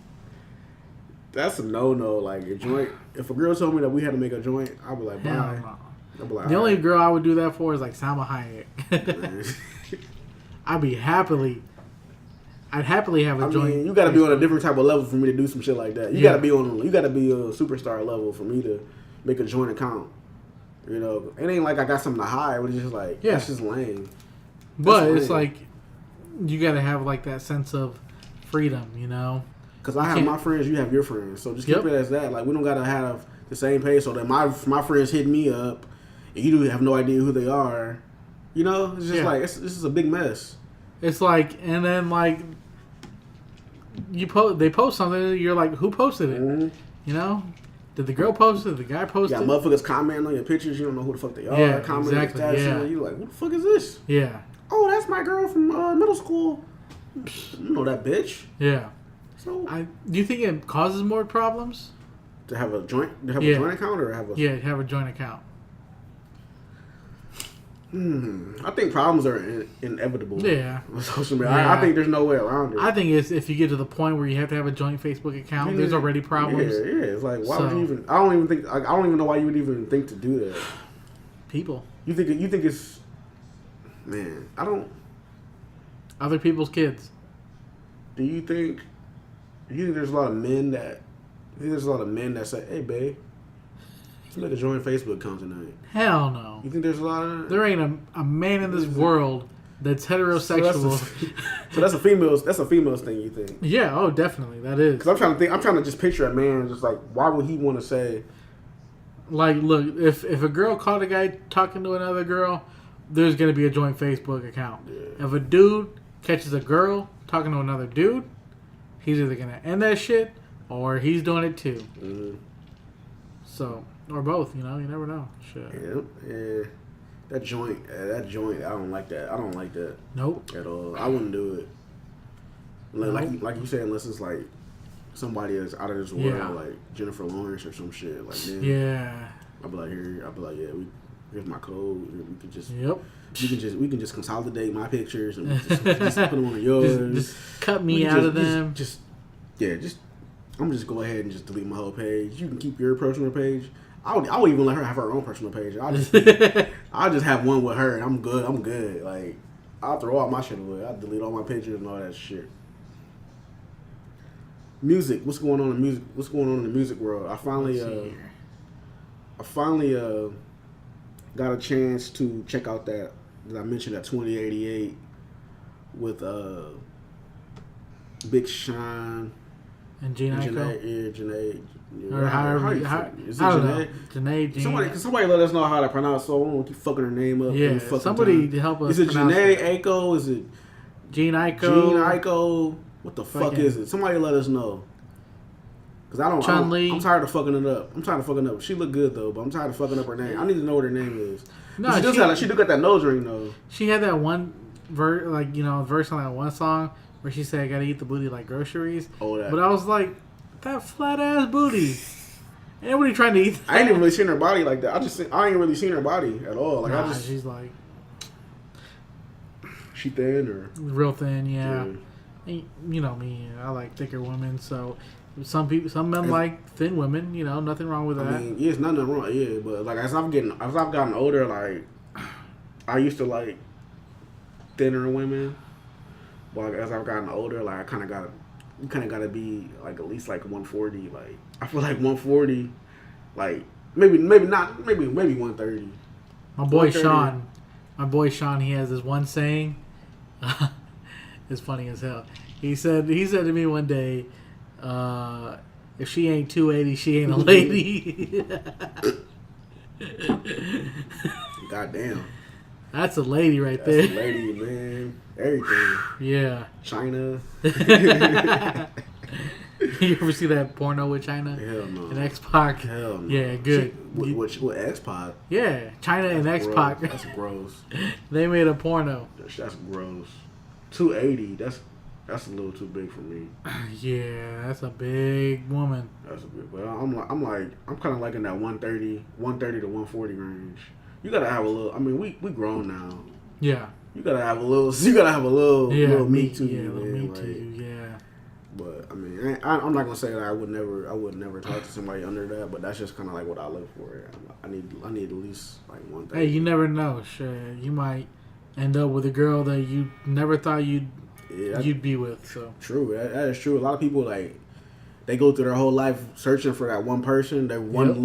A: That's a no. Like a joint. If a girl told me that we had to make a joint, I'd be like, bye.
E: No.
A: I'd be like,
E: the only girl I would do that for is like Salma Hayek. I'd happily have a joint.
A: Mean, you got to be on a different type of level for me to do some shit like that. You got to be a superstar level for me to make a joint account. You know, it ain't like I got something to hide. But it's just like that's just lame.
E: But it's like you got to have like that sense of freedom, you know.
A: Because I have my friends, you have your friends, so just keep it as that. Like we don't gotta have the same page, so that my friends hit me up, and you have no idea who they are. You know, it's just like this is a big mess.
E: It's like, and then like they post something, you're like, who posted it?
A: Mm-hmm.
E: You know, did the girl post it? Did the guy post it?
A: Yeah, motherfuckers commenting on your pictures. You don't know who the fuck they are.
E: Yeah,
A: commenting
E: exactly.
A: You like, who the fuck is this?
E: Yeah.
A: Oh, that's my girl from middle school. You know that bitch.
E: Yeah.
A: So,
E: do you think it causes more problems?
A: To have a joint account or have a...
E: Yeah, have a joint account.
A: I think problems are inevitable.
E: Yeah.
A: On social media. I think there's no way around it.
E: I think it's if you get to the point where you have to have a joint Facebook account, there's already problems.
A: Yeah. It's like, why would you even... I don't even know why you would even think to do that.
E: People.
A: You think it's... Man, I don't...
E: Other people's kids.
A: Do you think there's a lot of men that... say, hey, babe, let's make a joint Facebook account tonight?
E: Hell no.
A: You think there's a lot of...
E: There ain't a man in this world that's heterosexual.
A: So that's a female's thing, you think?
E: Yeah, oh, definitely. That is.
A: Because I'm trying to just picture a man just like, why would he want to say...
E: Like, look, if a girl caught a guy talking to another girl, there's going to be a joint Facebook account. Yeah. If a dude catches a girl talking to another dude, he's either going to end that shit or he's doing it too.
A: Mm-hmm.
E: So, or both, you know, you never know. Shit.
A: Yeah. That joint, I don't like that. I don't like that.
E: Nope.
A: At all. I wouldn't do it. Like you said, unless it's like somebody that's out of this world, like Jennifer Lawrence or some shit. Like, man,
E: yeah.
A: I'll be like, here's my code. We could just,
E: yep.
A: We can just consolidate my pictures and just put them on yours.
E: Just cut me out of them.
A: I'm just go ahead and just delete my whole page. You can keep your personal page. I'll even let her have her own personal page. I'll just have one with her and I'm good. Like, I'll throw all my shit away. I'll delete all my pictures and all that shit. Music. What's going on in music? What's going on in the music world? I finally got a chance to check out that I mentioned at 2088 with Big Sean
E: and Janae.
A: Janae.
E: Or however,
A: is it Janae?
E: Janae.
A: Somebody let us know how to pronounce. So I don't keep fucking her name up.
E: Yeah, somebody to help us.
A: Is it Janae Aiko? Is it
E: Gene Aiko?
A: Gene Aiko. What the fuck is it? Somebody let us know. Cause I'm tired of fucking it up. She look good though, but I'm tired of fucking up her name. I need to know what her name is. No, she do got that nose ring though.
E: She had that one verse on that one song where she said, "I gotta eat the booty like groceries."
A: Oh, that.
E: But I was like, that flat ass booty. Ain't nobody trying to eat that.
A: I ain't even really seen her body like that. I ain't really seen her body at all. Like
E: nah,
A: I just.
E: she's like
A: She thin or
E: real thin, yeah. And you know me, I like thicker women. So some men like thin women. You know, nothing wrong with that.
A: I mean, yeah, it's nothing wrong. Yeah, but like as I've gotten older, like I used to like thinner women. But like, as I've gotten older, like you kind of gotta be like at least like 140. Like I feel like 140, like maybe not, maybe 130.
E: My boy Sean, he has this one saying. It's funny as hell. He said to me one day, if she ain't 280, she ain't a lady.
A: Goddamn.
E: That's a lady right
A: That's
E: there.
A: a lady, man. Everything.
E: Yeah.
A: China.
E: You ever see that porno with China?
A: Hell no.
E: And X-Pac?
A: Hell no.
E: Yeah, good.
A: What X-Pac?
E: Yeah, China and X-Pac.
A: That's gross.
E: They made a porno.
A: That's gross. 280. That's a little too big for me.
E: Yeah, that's a big woman.
A: That's a big. But I'm kind of like in that 130 to 140 range. You gotta have a little. I mean, we grown now.
E: Yeah.
A: You gotta have a little. You gotta have a little.
E: Yeah,
A: little meat to
E: yeah,
A: you,
E: little
A: man.
E: meat
A: Like,
E: to you. Yeah.
A: But I mean, I'm not gonna say that I would never talk to somebody under that. But that's just kind of like what I look for. I need at least like 130.
E: Hey, you never know. Sure, you might end up with a girl that you never thought you'd be with. So
A: true. That is true. A lot of people like they go through their whole life searching for that one person, that one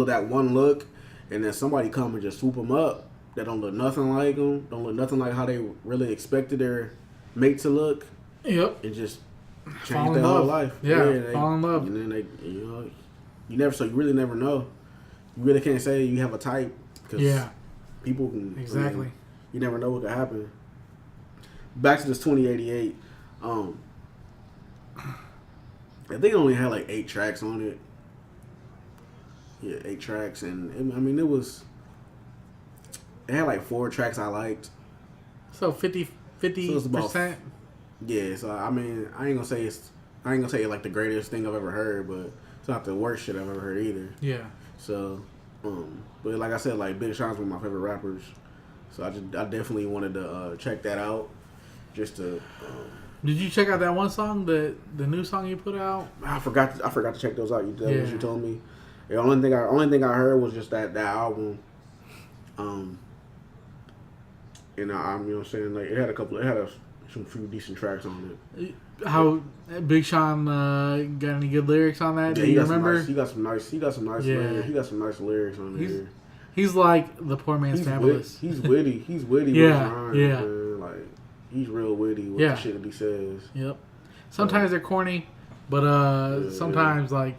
A: look, and then somebody come and just swoop them up. That don't look nothing like them. Don't look nothing like how they really expected their mate to look.
E: Yep.
A: And just
E: Fall
A: change
E: in
A: their
E: love.
A: whole life.
E: Yeah, fall in love.
A: And then so you really never know. You really can't say you have a type. Cause people can.
E: Exactly.
A: I mean, you never know what could happen. Back to this 2088. I think it only had like 8 tracks on it. Yeah, 8 tracks, and I mean it had like 4 tracks I liked.
E: So 50%.
A: Yeah, so I mean, I ain't gonna say it's like the greatest thing I've ever heard, but it's not the worst shit I've ever heard either.
E: Yeah.
A: So, but like I said, like Big Sean's one of my favorite rappers, so I definitely wanted to check that out, just to.
E: Did you check out that one song, the new song you put out?
A: I forgot to check those out. What you told me. The only thing I heard was just that album. You know what I'm saying? Like it had some few decent tracks on it.
E: How Big Sean got any good lyrics on that?
A: Yeah,
E: Do you remember?
A: He got some nice lyrics. He got some nice lyrics on there.
E: He's like the poor man's Fabulous.
A: He's witty. He's witty.
E: Yeah,
A: with his rhymes, man. Like he's real witty with the shit that he says.
E: Yep. Sometimes they're corny, but sometimes like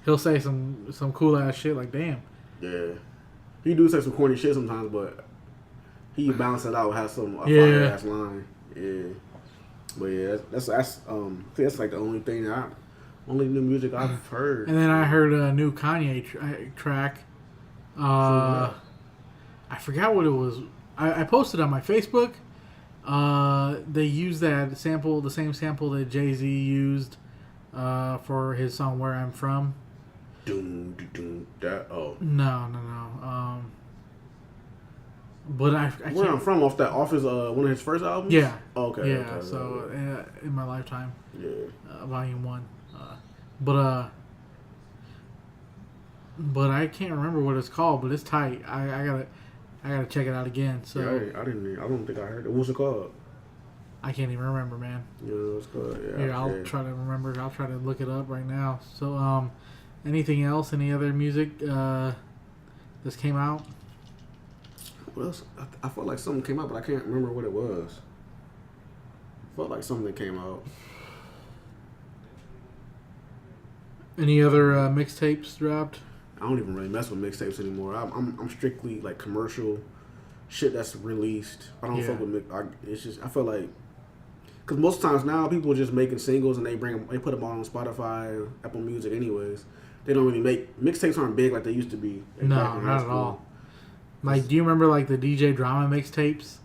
E: he'll say some cool ass shit. Like damn.
A: Yeah, he do say some corny shit sometimes, but he balance it out. Have a fire ass line. Yeah. But yeah, that's like the only new music I've heard.
E: And then I heard a new Kanye track. I forgot what it was. I posted on my Facebook. They used that sample, the same sample that Jay-Z used for his song "Where I'm From." No. But I can't.
A: Where I'm From off his one of his first albums.
E: Yeah.
A: Okay.
E: Yeah.
A: Okay,
E: So in my lifetime.
A: Yeah.
E: Volume 1. But I can't remember what it's called. But it's tight. I gotta check it out again. So
A: yeah, I don't think I heard it. What's it called?
E: I can't even remember, man.
A: Yeah, it's called. Yeah.
E: Here, I'll try to remember. I'll try to look it up right now. So anything else? Any other music this came out?
A: What else? I felt like something came out, but I can't remember what it was. Felt like something came out.
E: Any other mixtapes dropped?
A: I don't even really mess with mixtapes anymore. I'm strictly like commercial shit that's released. I don't fuck with it's just I feel like because most times now people are just making singles and they put them on Spotify, Apple Music, anyways. They don't really make mixtapes aren't big like they used to be.
E: No, not at all. Like, do you remember like the DJ Drama mixtapes?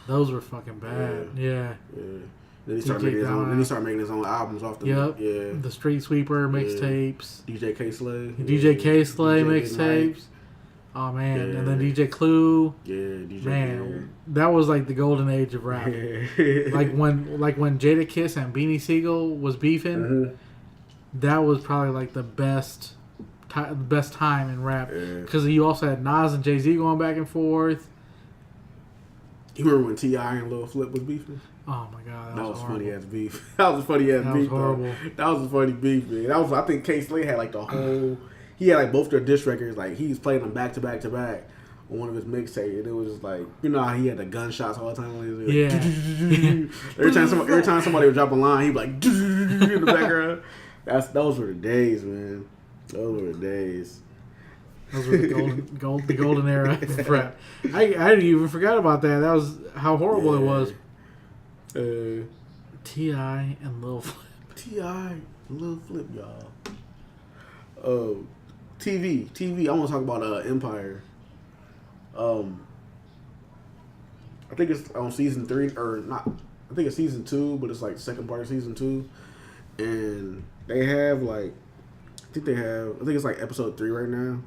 E: Those were fucking bad. Yeah.
A: Then he started making his own. Then he started making his own albums off the.
E: Yep.
A: Yeah.
E: The Street Sweeper mixtapes.
A: DJ K Slay.
E: DJ K Slay mixtapes. Oh man, and then DJ Clue.
A: Yeah, DJ.
E: Man, that was like the golden age of rap. like when Jada Kiss and Beanie Siegel was beefing. That was probably like the best time in rap because you also had Nas and Jay-Z going back and forth.
A: You remember when T.I. and Lil Flip was beefing?
E: Oh my god,
A: that was funny ass beef. That was a funny ass beef.
E: That was horrible.
A: That was a funny beef, man. That was, I think K Slay had like the whole. He had like both their diss records. Like he was playing them back to back to back on one of his mixtapes, and it was just like, you know how he had the gunshots all the time. Like, every time somebody would drop a line, he'd be like in the background. Those were the days, man. Those were the days.
E: Those were the golden era of rap. I didn't even forgot about that. That was how horrible it was. T.I. and Lil Flip.
A: T.I. and Lil Flip, y'all. TV. I want to talk about Empire. I think it's on season 3 or not. I think it's season 2, but it's like the second part of season 2, and they have like, I think it's like episode 3 right now,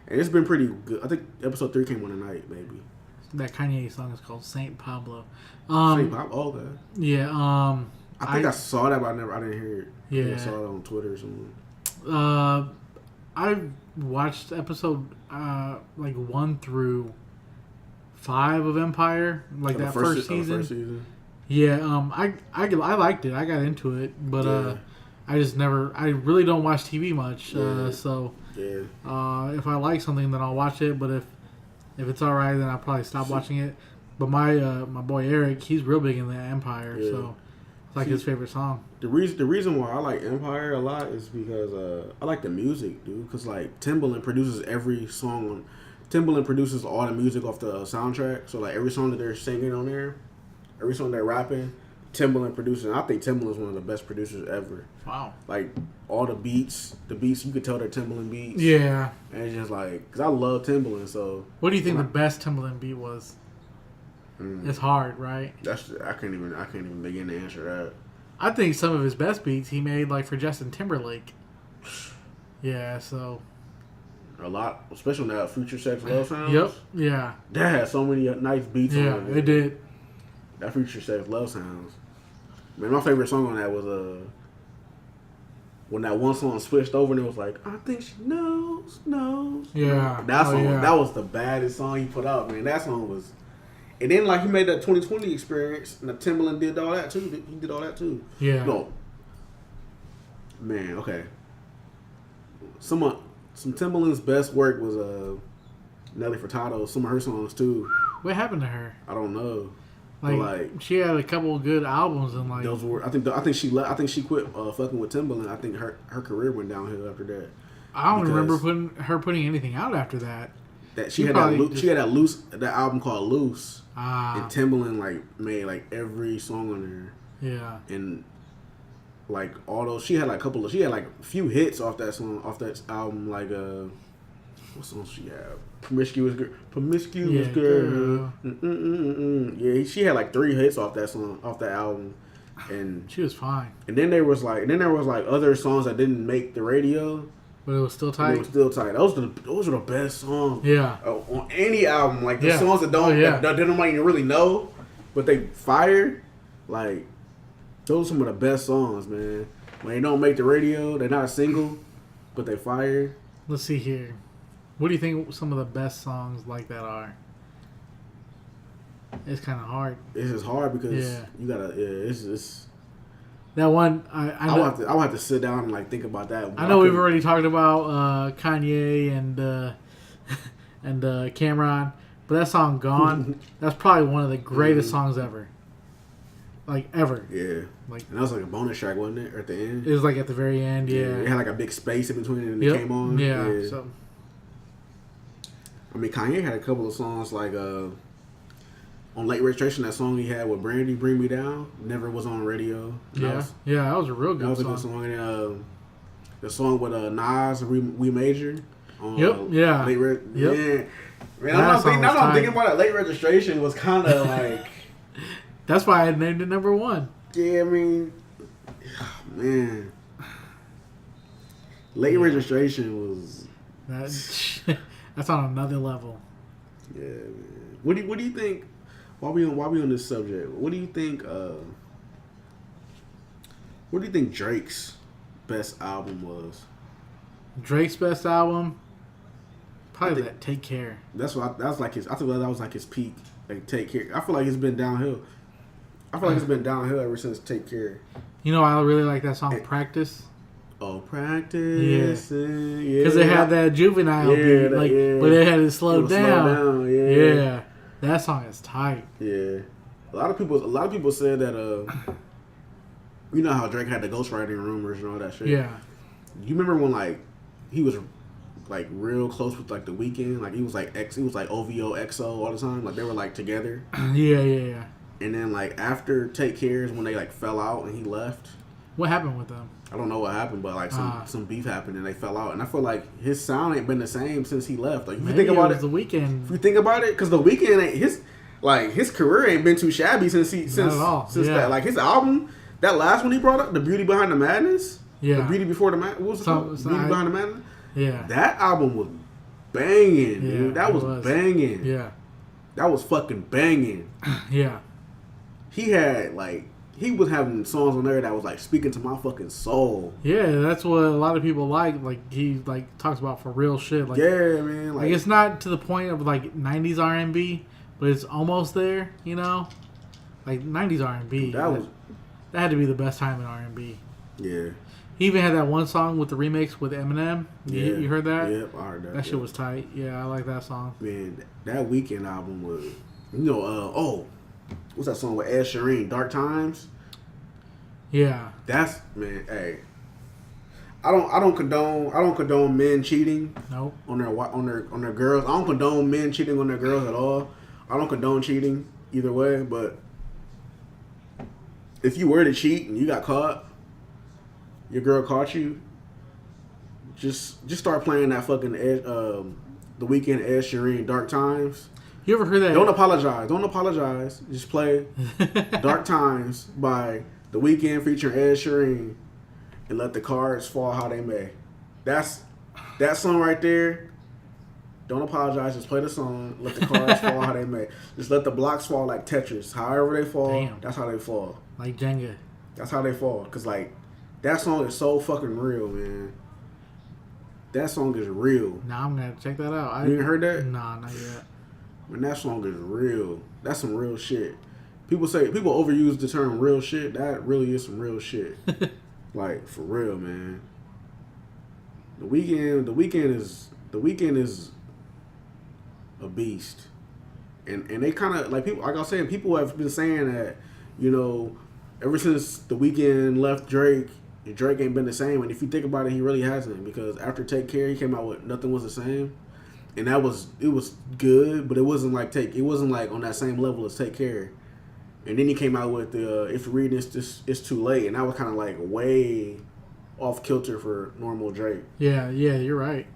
A: and it's been pretty good. I think episode 3 came on tonight, maybe.
E: That Kanye song is called Saint Pablo.
A: Saint Pablo, okay.
E: Yeah.
A: I think I saw that, but I didn't hear it.
E: Yeah.
A: I saw it on Twitter or something.
E: I watched episode like 1 through 5 of Empire, like that first season. Yeah, I liked it. I got into it, but I really don't watch TV much. So if I like something, then I'll watch it. But if it's all right, then I'll probably stop watching it. But my boy Eric, he's real big in the Empire, so it's like his favorite song.
A: The reason why I like Empire a lot is because I like the music, dude. Because like Timbaland produces every song. Timbaland produces all the music off the soundtrack. So like every song that they're singing on there, every song they're rapping, Timbaland produces. And I think Timbaland's one of the best producers ever.
E: Wow. Like
A: all the beats you could tell they're Timbaland beats.
E: Yeah.
A: And it's just like, because I love Timbaland, so.
E: What do you think the best Timbaland beat was? It's hard, right?
A: I can't even begin to answer that.
E: I think some of his best beats he made like for Justin Timberlake. Yeah, so.
A: A lot, especially on that Future Sex Love Sounds.
E: Yep. Yeah.
A: That had so many nice beats on it.
E: Yeah, it did.
A: That Future Sex Love Sounds. Man, my favorite song on that was when that one song switched over and it was like, I think she knows.
E: Yeah.
A: That song, that was the baddest song he put out, man. That song was. And then like he made that 2020 experience, and the Timbaland did all that too. He did all that too.
E: Yeah.
A: No. Man, okay. Some Timbaland's best work was Nelly Furtado. Some of her songs too.
E: What happened to her?
A: I don't know.
E: Like she had a couple of good albums and like
A: those were. I think she quit fucking with Timbaland. I think her career went downhill after that.
E: I don't remember putting anything out after that.
A: That she had that album called Loose. And Timbaland like made like every song on there. Yeah. And like all those, she had like a few hits off that album. Like what song she had? Promiscuous girl. Yeah, she had like 3 hits off that song, off that album, and
E: she was fine.
A: And then there was like other songs that didn't make the radio,
E: but it was still tight.
A: Those are the best songs.
E: Yeah,
A: on any album. Like the songs that that nobody really know, but they fire. Like those are some of the best songs, man. When they don't make the radio, they're not a single, but they fire.
E: Let's see here. What do you think some of the best songs like that are? It's kind of hard.
A: It's just hard because you gotta. Yeah, it's
E: that one. I'll
A: have to sit down and like think about that.
E: I know we've already talked about Kanye and Cameron, but that song "Gone" that's probably one of the greatest songs ever. Like ever.
A: Yeah. Like, and that was like a bonus track, wasn't it? Or at the end.
E: It was like at the very end. Yeah.
A: It had like a big space in between it and it came on.
E: Yeah. So.
A: I mean, Kanye had a couple of songs like on Late Registration, that song he had with Brandy, "Bring Me Down," never was on radio.
E: That was a real good song. That was a good
A: song. And the song with Nas and We Major.
E: Yeah.
A: Man, now I'm thinking about it. Late Registration was kind of like.
E: That's why I named it number 1.
A: Yeah, I mean, man, late registration was.
E: That's on another level.
A: Yeah, man. What do you think? While we on this subject, what do you think? What do you think Drake's best album was?
E: Drake's best album, probably that "Take Care."
A: That's what that was like his. I thought that was like his peak. Like Take Care. I feel like it's been downhill. I feel like it's been downhill ever since Take Care.
E: You know, I really like that song "Practice."
A: Oh, Practice. Yeah.
E: Because it had that juvenile beat, but it had it slowed down.
A: Yeah.
E: That song is tight.
A: Yeah. A lot of people said that you know how Drake had the ghostwriting rumors and all that shit.
E: Yeah.
A: You remember when like he was like real close with like The Weeknd? Like he was like OVO XO all the time. Like they were like together.
E: Yeah.
A: And then like after Take Care is when they like fell out and he left.
E: What happened with them?
A: I don't know what happened, but like some beef happened and they fell out. And I feel like his sound ain't been the same since he left. Like if you think about it,
E: The Weeknd.
A: If you think about it, because The Weeknd ain't his career ain't been too shabby since that. Like his album, that last one he brought up, The Beauty Behind the Madness.
E: Yeah.
A: The Beauty Before the Madness. What was it called? Beauty Behind the Madness.
E: Yeah.
A: That album was banging, dude. That was banging.
E: Yeah.
A: That was fucking banging.
E: Yeah.
A: He was having songs on there that was like speaking to my fucking soul.
E: Yeah, that's what a lot of people like. Like he like talks about for real shit. Like,
A: yeah, man.
E: Like it's not to the point of like 90s R&B, but it's almost there. You know, like 90s R&B. That had to be the best time in R&B.
A: Yeah.
E: He even had that one song with the remix with Eminem. You heard that?
A: Yep, I heard that.
E: That shit was tight. Yeah, I like that song.
A: Man, that Weeknd album was, what's that song with Ed Sheeran? Dark Times.
E: Yeah.
A: That's hey. I don't condone men cheating.
E: Nope.
A: On their girls. I don't condone men cheating on their girls at all. I don't condone cheating either way. But if you were to cheat and you got caught, your girl caught you, just start playing that fucking The Weeknd Ed Sheeran Dark Times.
E: You ever heard that?
A: Don't apologize. Just play Dark Times by The Weeknd featuring Ed Sheeran and let the cards fall how they may. That song right there. Don't apologize. Just play the song. Let the cards fall how they may. Just let the blocks fall like Tetris. However they fall, that's how they fall.
E: Like Jenga.
A: That's how they fall. Cause like that song is so fucking real, man. That song is real.
E: Nah, I'm gonna check that out.
A: You ain't heard that?
E: Nah, not yet.
A: Man, that song is real. That's some real shit. People overuse the term real shit. That really is some real shit. Like for real, man. The Weeknd is a beast. And they kind of like people. Like I was saying, people have been saying that, ever since The Weeknd left Drake ain't been the same. And if you think about it, he really hasn't, because after Take Care, he came out with Nothing Was the Same, and it was good, but it wasn't like on that same level as Take Care. And then he came out with If You're Reading This, It's Too Late, and that was kind of like way off kilter for normal Drake.
E: Yeah, you're right.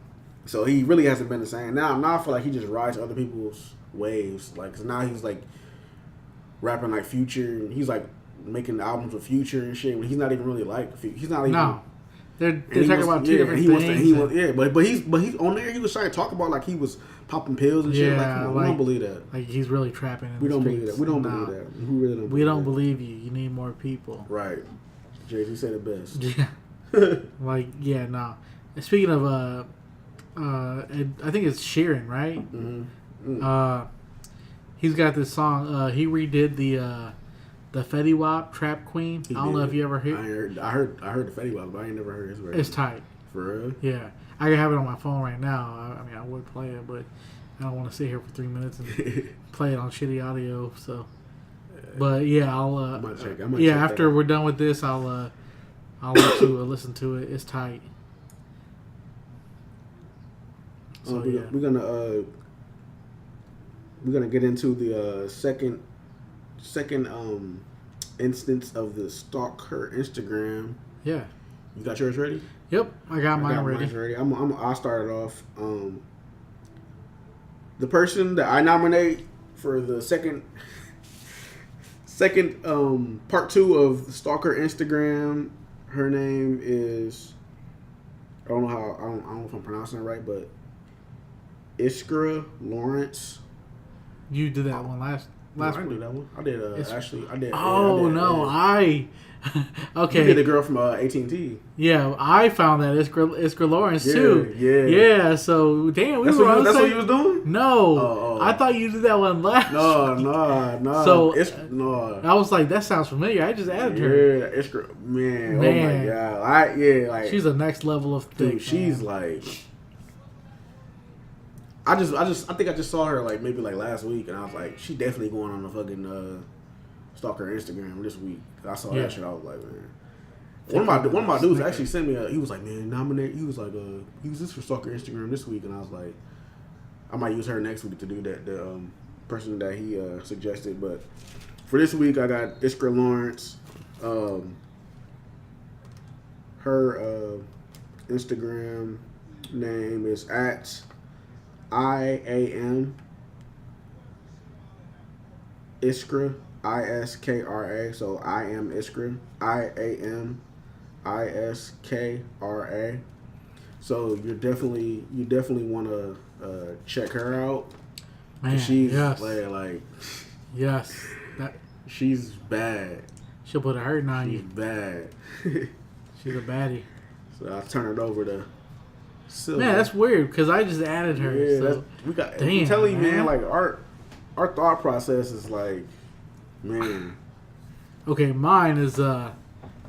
A: So he really hasn't been the same. Now I feel like he just rides other people's waves. Like, 'cause now he's like rapping like Future, and he's like making albums with Future and shit. When he's not even really like he's not even.
E: No, they're talking about two different things.
A: But he's on there. He was trying to talk about like he was popping pills and shit. Like, come on, we don't believe that.
E: Like he's really trapping.
A: We don't believe that. We don't believe that. We really don't.
E: We don't believe you. You need more people.
A: Right. Jay-Z said it best.
E: Yeah. Speaking of I think it's Sheeran, right?
A: Mm-hmm.
E: He's got this song. He redid the Fetty Wap Trap Queen. I don't know if you ever heard.
A: I heard the Fetty Wap, but I ain't never heard his version.
E: It's tight.
A: For real?
E: Yeah, I have it on my phone right now. I mean, I would play it, but I don't want to sit here for 3 minutes and play it on shitty audio. So, but yeah, I might check after we're done with this, I'll let you listen to it. It's tight. So
A: we're gonna get into the second instance of the stalk her Instagram.
E: Yeah.
A: You got yours ready?
E: Yep, I got mine ready.
A: I'll start it off. The person that I nominate for the second Second, part 2 of the stalker Instagram. Her name is, I don't know if I'm pronouncing it right, but Iskra Lawrence.
E: You did that one last
A: I didn't
E: week.
A: do that one. I did Ashley. I did.
E: Oh,
A: I did,
E: no. Okay.
A: You did the girl from AT&T.
E: Yeah, I found that Iskra Lawrence too. Yeah. So damn,
A: That's what you was doing.
E: No,
A: Oh.
E: I thought you did that one last.
A: No.
E: So
A: no.
E: I was like, that sounds familiar. I just added her.
A: Yeah, Iskra, man. Oh my god. Like
E: She's a next level of thick.
A: dude. She's like. I think I just saw her like maybe like last week, and I was like, she definitely going on the fucking stalker Instagram this week. I saw that shit. I was like, man. One of my dudes actually sent me he was like, man, nominate. He was like, use this for stalker Instagram this week, and I was like, I might use her next week to do that. The person that he suggested, but for this week I got Iskra Lawrence. Her Instagram name is at IAM Iskra, ISKRA. So I am Iskra, IAM ISKRA. So you definitely want to check her out.
E: Man,
A: she's
E: yes.
A: like
E: Yes.
A: she's bad.
E: She'll put a hurting on
A: She's
E: you.
A: bad.
E: She's a baddie.
A: So I turn it over to Silver.
E: Man, that's weird because I just added her.
A: Yeah,
E: So.
A: I'm telling you, man, like our thought process is like, man.
E: Okay, mine is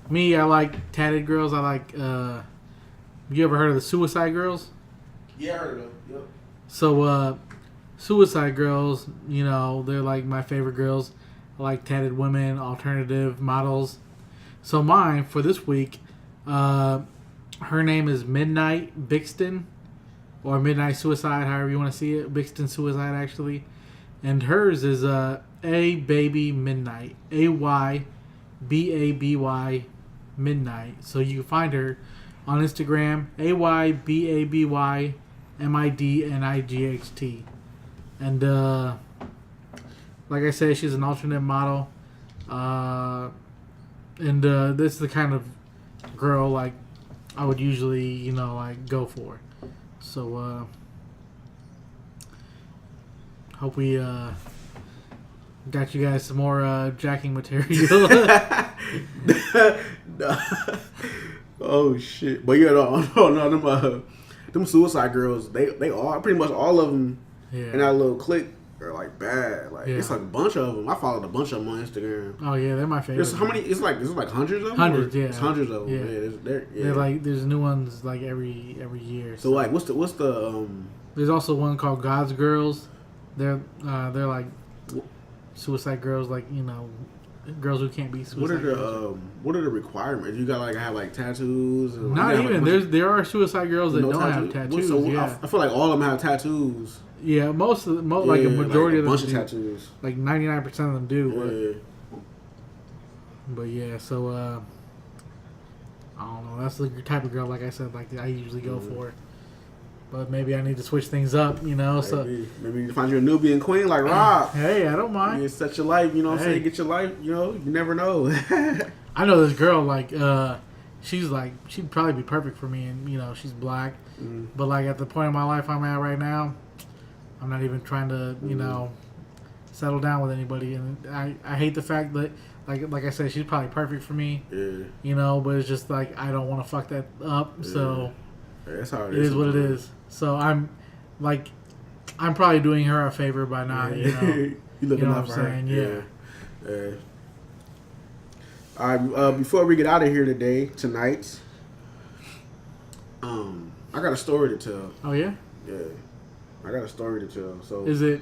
E: me. I like tatted girls. I like. You ever heard of the Suicide Girls?
A: Yeah, I heard of them. Yep.
E: So, Suicide Girls, you know, they're like my favorite girls. I like tatted women, alternative models. So mine for this week, her name is Midnight Bixton, or Midnight Suicide, however you want to see it. Bixton Suicide, actually. And hers is A Baby Midnight. AYBABY Midnight. So you can find her on Instagram, AYBABYMIDNIGHT. And like I said, she's an alternate model. And this is the kind of girl like I would usually, you know, like go for. So hope we got you guys some more jacking material.
A: Oh shit! But yeah, no, them Suicide Girls, they all pretty much all of them in that little clique are like bad. Like it's like a bunch of them. I followed a bunch of them on Instagram.
E: Oh yeah, they're my favorite.
A: There's how many? It's like hundreds of them.
E: Hundreds, yeah.
A: It's hundreds of them.
E: Yeah. They're like there's new ones like every year.
A: So like, what's the
E: There's also one called God's Girls. They're like suicide girls, like, you know, girls who can't be suicide.
A: What are the requirements? You gotta like have like tattoos. And,
E: Not
A: like,
E: even. There are suicide girls that don't
A: tattoos?
E: have tattoos.
A: So,
E: yeah.
A: I feel like all of them have tattoos.
E: Yeah, like a majority
A: like
E: of them.
A: Bunch of tattoos.
E: Like 99% of them do.
A: Yeah.
E: But yeah, so I don't know. That's the type of girl, like I said, like I usually go for. But maybe I need to switch things up, you know.
A: Maybe you find you a Nubian queen like Rob.
E: Hey, I don't mind.
A: You set your life, you know what I'm saying? Get your life, you know, you never know.
E: I know this girl, like, she'd probably be perfect for me, and, you know, she's black. But, like, at the point in my life I'm at right now, I'm not even trying to, you know, settle down with anybody. And I hate the fact that, like I said, she's probably perfect for me. Yeah. You know, but it's just, like, I don't want to fuck that up, so...
A: That's how
E: it is what it is. So I'm probably doing her a favor by not, you know.
A: You looking out for her. Yeah. All right. Before we get out of here tonight, I got a story to tell.
E: Oh yeah.
A: Yeah, I got a story to tell. So
E: is it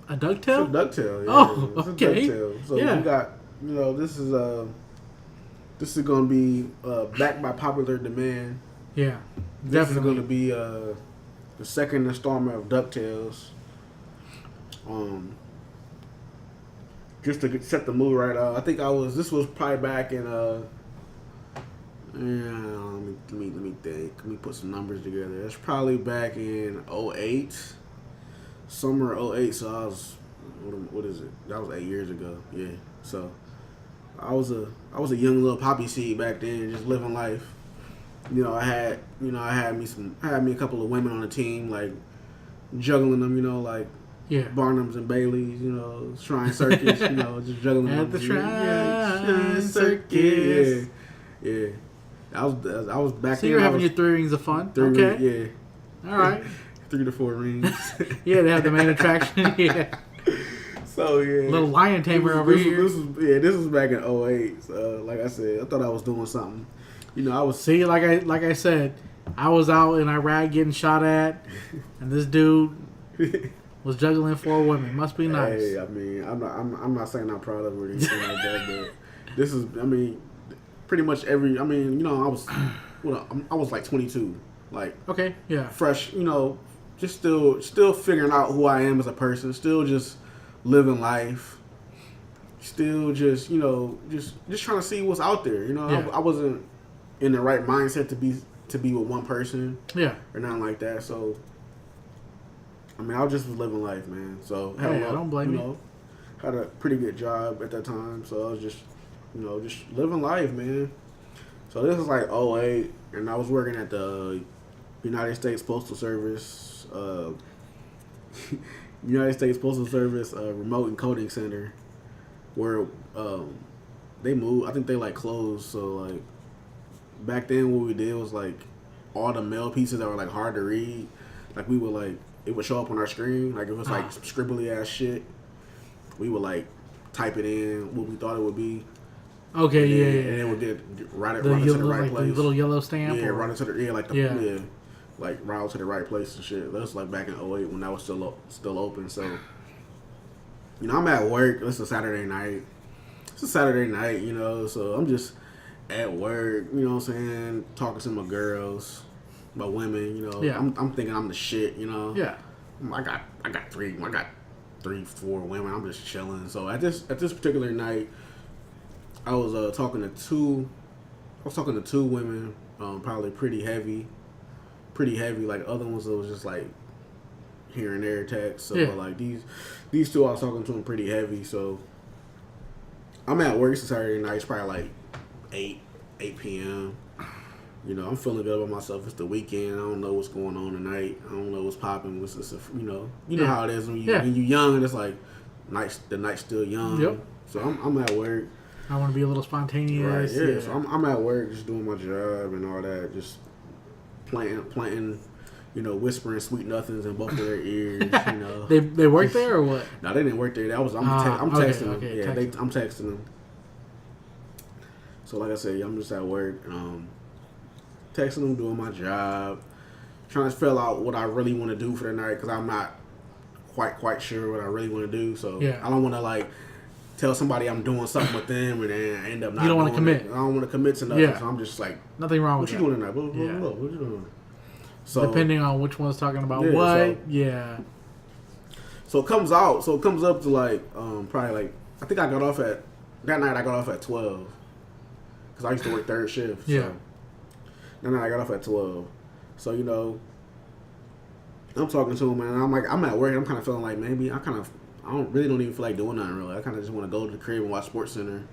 E: a ducktail?
A: It's a ducktail. Yeah.
E: Oh,
A: it's
E: okay.
A: A ducktail. So
E: yeah.
A: we got, you know, this is going to be backed by popular demand.
E: Yeah.
A: This is going to be the second installment of DuckTales. Just to set the mood right. I think this was probably back in let me think. Let me put some numbers together. It's probably back in 2008. Summer 2008. So I was what is it? That was 8 years ago. Yeah. So I was a young little poppy seed back then, just living life. I had me a couple of women on the team, like juggling them, like Barnums and Baileys, Shrine Circus, just juggling
E: at
A: them.
E: the Shrine Circus.
A: Yeah. I was back.
E: So you're having your 3 rings of fun. Okay.
A: Yeah.
E: All right.
A: 3 to 4 rings.
E: Yeah, they have the main attraction. Yeah.
A: So yeah.
E: Little lion tamer over here.
A: This was back in 08. So like I said, I thought I was doing something. I was.
E: See, like I said, I was out in Iraq getting shot at, and this dude was juggling 4 women. Must be nice.
A: Hey, I mean, I'm not saying I'm proud of it or anything like that, but this is, pretty much I was like 22, like
E: okay, yeah,
A: fresh, just still figuring out who I am as a person, still just living life, still just just trying to see what's out there. I wasn't in the right mindset to be with one person,
E: yeah,
A: or nothing like that. So I was just living life, man. So
E: I don't blame you.
A: Had a pretty good job at that time, so I was just just living life, man. So this is like 08, and I was working at the United States Postal Service, remote encoding center, where they moved. I think they like closed. So like back then, what we did was like all the mail pieces that were like hard to read, like we would like it would show up on our screen, like it was like some scribbly ass shit. We would like type it in what we thought it would be.
E: Okay, yeah.
A: And then we'll get right into
E: the
A: the right place.
E: The little yellow stamp.
A: Yeah, right into the like route to the right place and shit. That was like back in 08 when that was still open. So I'm at work. It's a Saturday night. So I'm just at work. You know what I'm saying? Talking to my girls, my women.
E: Yeah.
A: I'm thinking I'm the shit.
E: Yeah.
A: I got 3, 4 women. I'm just chilling. So at this particular night, I was talking to 2 women, probably pretty heavy. Like other ones that was just like here and there text. So like these 2 I was talking to them pretty heavy. So I'm at work. It's a Saturday night. It's probably like 8 p.m. I'm feeling good about myself. It's the weekend. I don't know what's going on tonight. I don't know what's popping. You know how it is when you're young and it's like the night's still young.
E: Yep.
A: So I'm at work.
E: I want to be a little spontaneous.
A: Right, yeah. So I'm at work just doing my job and all that, just planting, whispering sweet nothings in both of their ears.
E: They work there or what?
A: No, they didn't work there. I'm texting them.
E: Okay,
A: Yeah, I'm texting them. So like I said, I'm just at work, texting them, doing my job, trying to fill out what I really want to do for the night because I'm not quite sure what I really want to do. So I don't want to like tell somebody I'm doing something with them and then I end up not.
E: You don't want to commit.
A: I don't want to commit to nothing. Yeah. So I'm just like,
E: nothing wrong with
A: that. What you doing tonight? What you doing? So
E: depending on which one's talking about what,
A: So it comes up to like probably like I think I got off at that night. I got off at 12 because I used to work third shift. So.
E: Yeah.
A: That night I got off at 12. So I'm talking to him and I'm like I'm at work. I'm kind of feeling like maybe I don't even feel like doing nothing really. I kind of just want to go to the crib and watch SportsCenter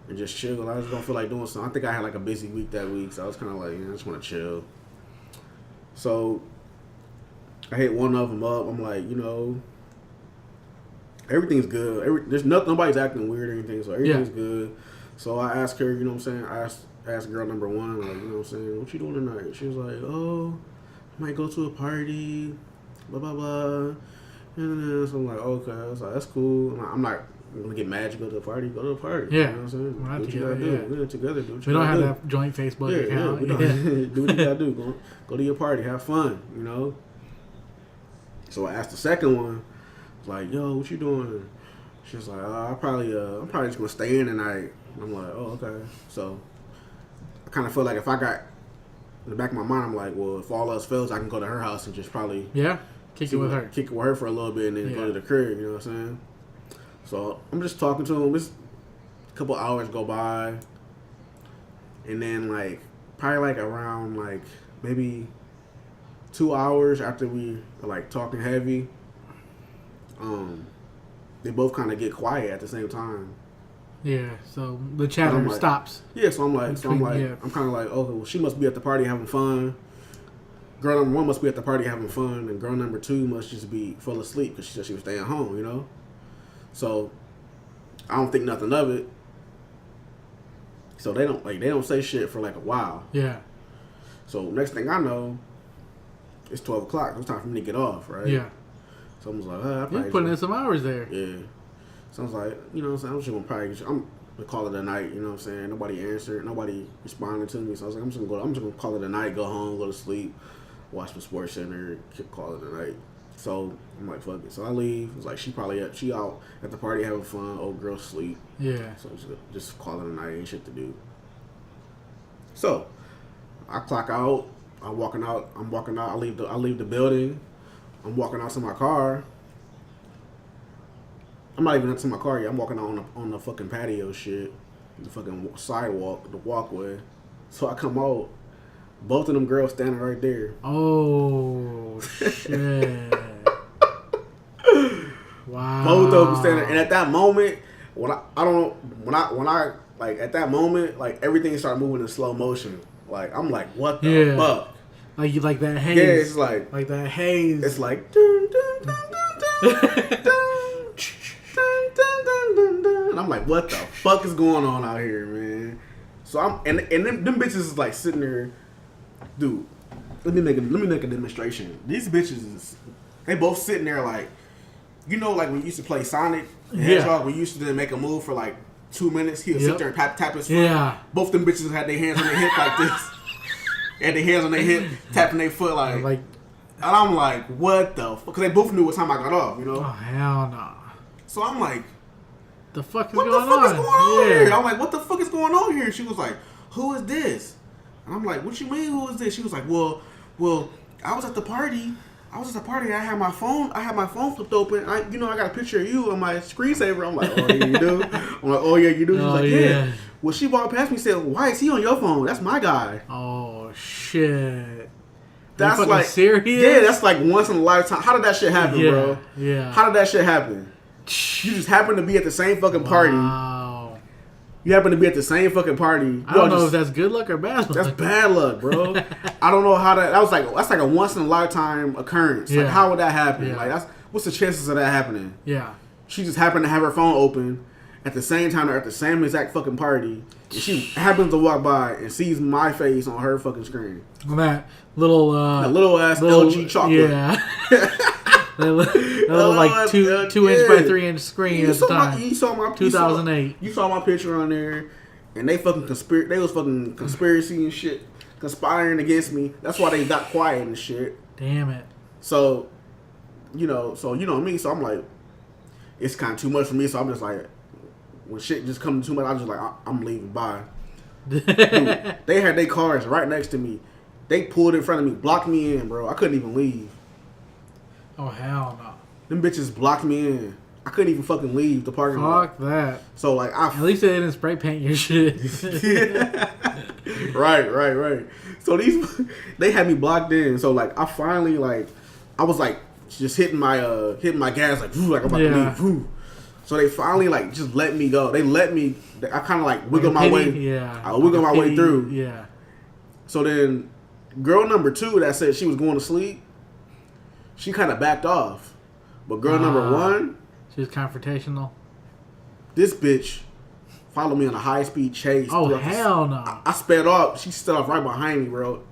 A: and just chill. I just don't feel like doing something. I think I had like a busy week that week, so I was kind of like, I just want to chill. So I hit one of them up. I'm like, everything's good. There's nobody's acting weird or anything, so everything's good. So I asked her, you know what I'm saying? I asked girl number 1, like, you know what I'm saying? What you doing tonight? She was like, oh, I might go to a party, blah, blah, blah. And so I'm like, okay. I was like, that's cool. I'm not going to get mad. You go to the party, go to the party.
E: Yeah.
A: You know what I'm saying?
E: We're not
A: do what
E: together,
A: you got to do. We're together. Do what you
E: we don't have
A: do.
E: that joint Facebook account.
A: Do what you got to do. Go to your party. Have fun, So I asked the second one, like, yo, what you doing? She was like, I'm probably just going to stay in tonight. And I'm like, oh, okay. So I kind of feel like if I got, in the back of my mind, I'm like, well, if all else fails, I can go to her house and just probably...
E: Yeah. Kick it with her
A: for a little bit and then go to the crib, you know what I'm saying? So I'm just talking to him. This couple hours go by. And then like probably like around like maybe 2 hours after we were like talking heavy, they both kind of get quiet at the same time.
E: Yeah, so the chatter
A: like,
E: stops.
A: Yeah, so I'm kind of like, okay, well, she must be at the party having fun. Girl number 1 must be at the party having fun, and girl number 2 must just be full of sleep because she said she was staying home, you know? So, I don't think nothing of it. So they don't say shit for like a while.
E: Yeah.
A: So next thing I know, it's 12 o'clock. It's time for me to get off, right?
E: Yeah.
A: So I was like,
E: you're putting in some hours there.
A: Yeah. So I was like, you know what I'm saying? I'm just gonna call it a night, you know what I'm saying? Nobody answered, nobody responded to me. So I was like, I'm just gonna call it a night, go home, go to sleep, watch the Sports Center, call it a night. So I'm like, fuck it. So I leave. It's like she out at the party having fun. Old girl sleep.
E: Yeah.
A: So just call it a night. Ain't shit to do. So I clock out. I'm walking out. I leave the building. I'm walking out to my car. I'm not even up to my car yet. I'm walking out on the fucking patio shit, the fucking sidewalk, the walkway. So I come out. Both of them girls standing right there.
E: Oh shit! Wow.
A: Both of them standing, and at that moment, at that moment, like everything started moving in slow motion. Like I'm like, what the fuck?
E: Like you like that haze?
A: Yeah, it's like
E: that haze.
A: It's like dun, dun, dun, dun, dun, dun, dun, dun, dun, dun. And I'm like, what the fuck is going on out here, man? So and them bitches is like sitting there. Dude, let me make a demonstration. These bitches they both sitting there like, you know, like when you used to play Sonic the Hedgehog, when you used to make a move for like 2 minutes, he would sit there and tap his foot.
E: Yeah.
A: Both them bitches had their hands on their hip like this. Had their hands on their hip, tapping their foot like. And I'm like, what the fuck? Because they both knew what time I got off, you know?
E: Oh, hell no.
A: So I'm like,
E: the fuck is
A: what
E: going
A: the fuck
E: on?
A: is going on here? I'm like, what the fuck is going on here? She was like, who is this? And I'm like, what you mean, who is this? She was like, well, I was at the party. I had my phone flipped open. I got a picture of you on my screensaver. I'm like, oh yeah, you do. I'm like, oh yeah, you do. She's like, yeah. Well, she walked past me and said, why is he on your phone? That's my guy.
E: Oh shit.
A: That's like
E: serious.
A: Yeah, that's like once in a lifetime. How did that shit happen, bro?
E: Yeah.
A: How did that shit happen? You just happened to be at the same fucking party.
E: Wow.
A: You happen to be at the same fucking party.
E: I don't know if that's good luck or bad luck.
A: That's bad luck, bro. I don't know how that's like a once in a lifetime occurrence.
E: Yeah.
A: Like, how would that happen?
E: Yeah.
A: Like, what's the chances of that happening?
E: Yeah. She
A: just happened to have her phone open at the same time. They're at the same exact fucking party. And she happens to walk by and sees my face on her fucking screen.
E: That little
A: ass LG chocolate.
E: Yeah. That was like 2 inch by 3 inch screen at the time.
A: You saw my
E: 2008.
A: You saw my picture on there, and they was fucking conspiracy and shit, conspiring against me. That's why they got quiet and shit.
E: Damn it.
A: So, you know me. So I'm like, it's kind of too much for me. So I'm just like, when shit just comes too much, I'm just like, I'm leaving. Bye. Dude, they had their cars right next to me. They pulled in front of me, blocked me in, bro. I couldn't even leave.
E: Oh, hell no.
A: Them bitches blocked me in. I couldn't even fucking leave the parking lot.
E: Fuck that.
A: So, like,
E: at least they didn't spray paint your shit.
A: Right. So, they had me blocked in. So, like, I finally, like, I was, like, just hitting my gas, like I'm about to leave. So, they finally, like, just let me go. They let me, I kind of, like, wiggle my way.
E: Yeah.
A: I wiggle my way through.
E: Yeah.
A: So, then, girl number 2 that said she was going to sleep, she kind of backed off. But girl number 1,
E: she was confrontational.
A: this bitch followed me on a high-speed chase.
E: Oh, hell no.
A: I sped off. She stood off right behind me, bro.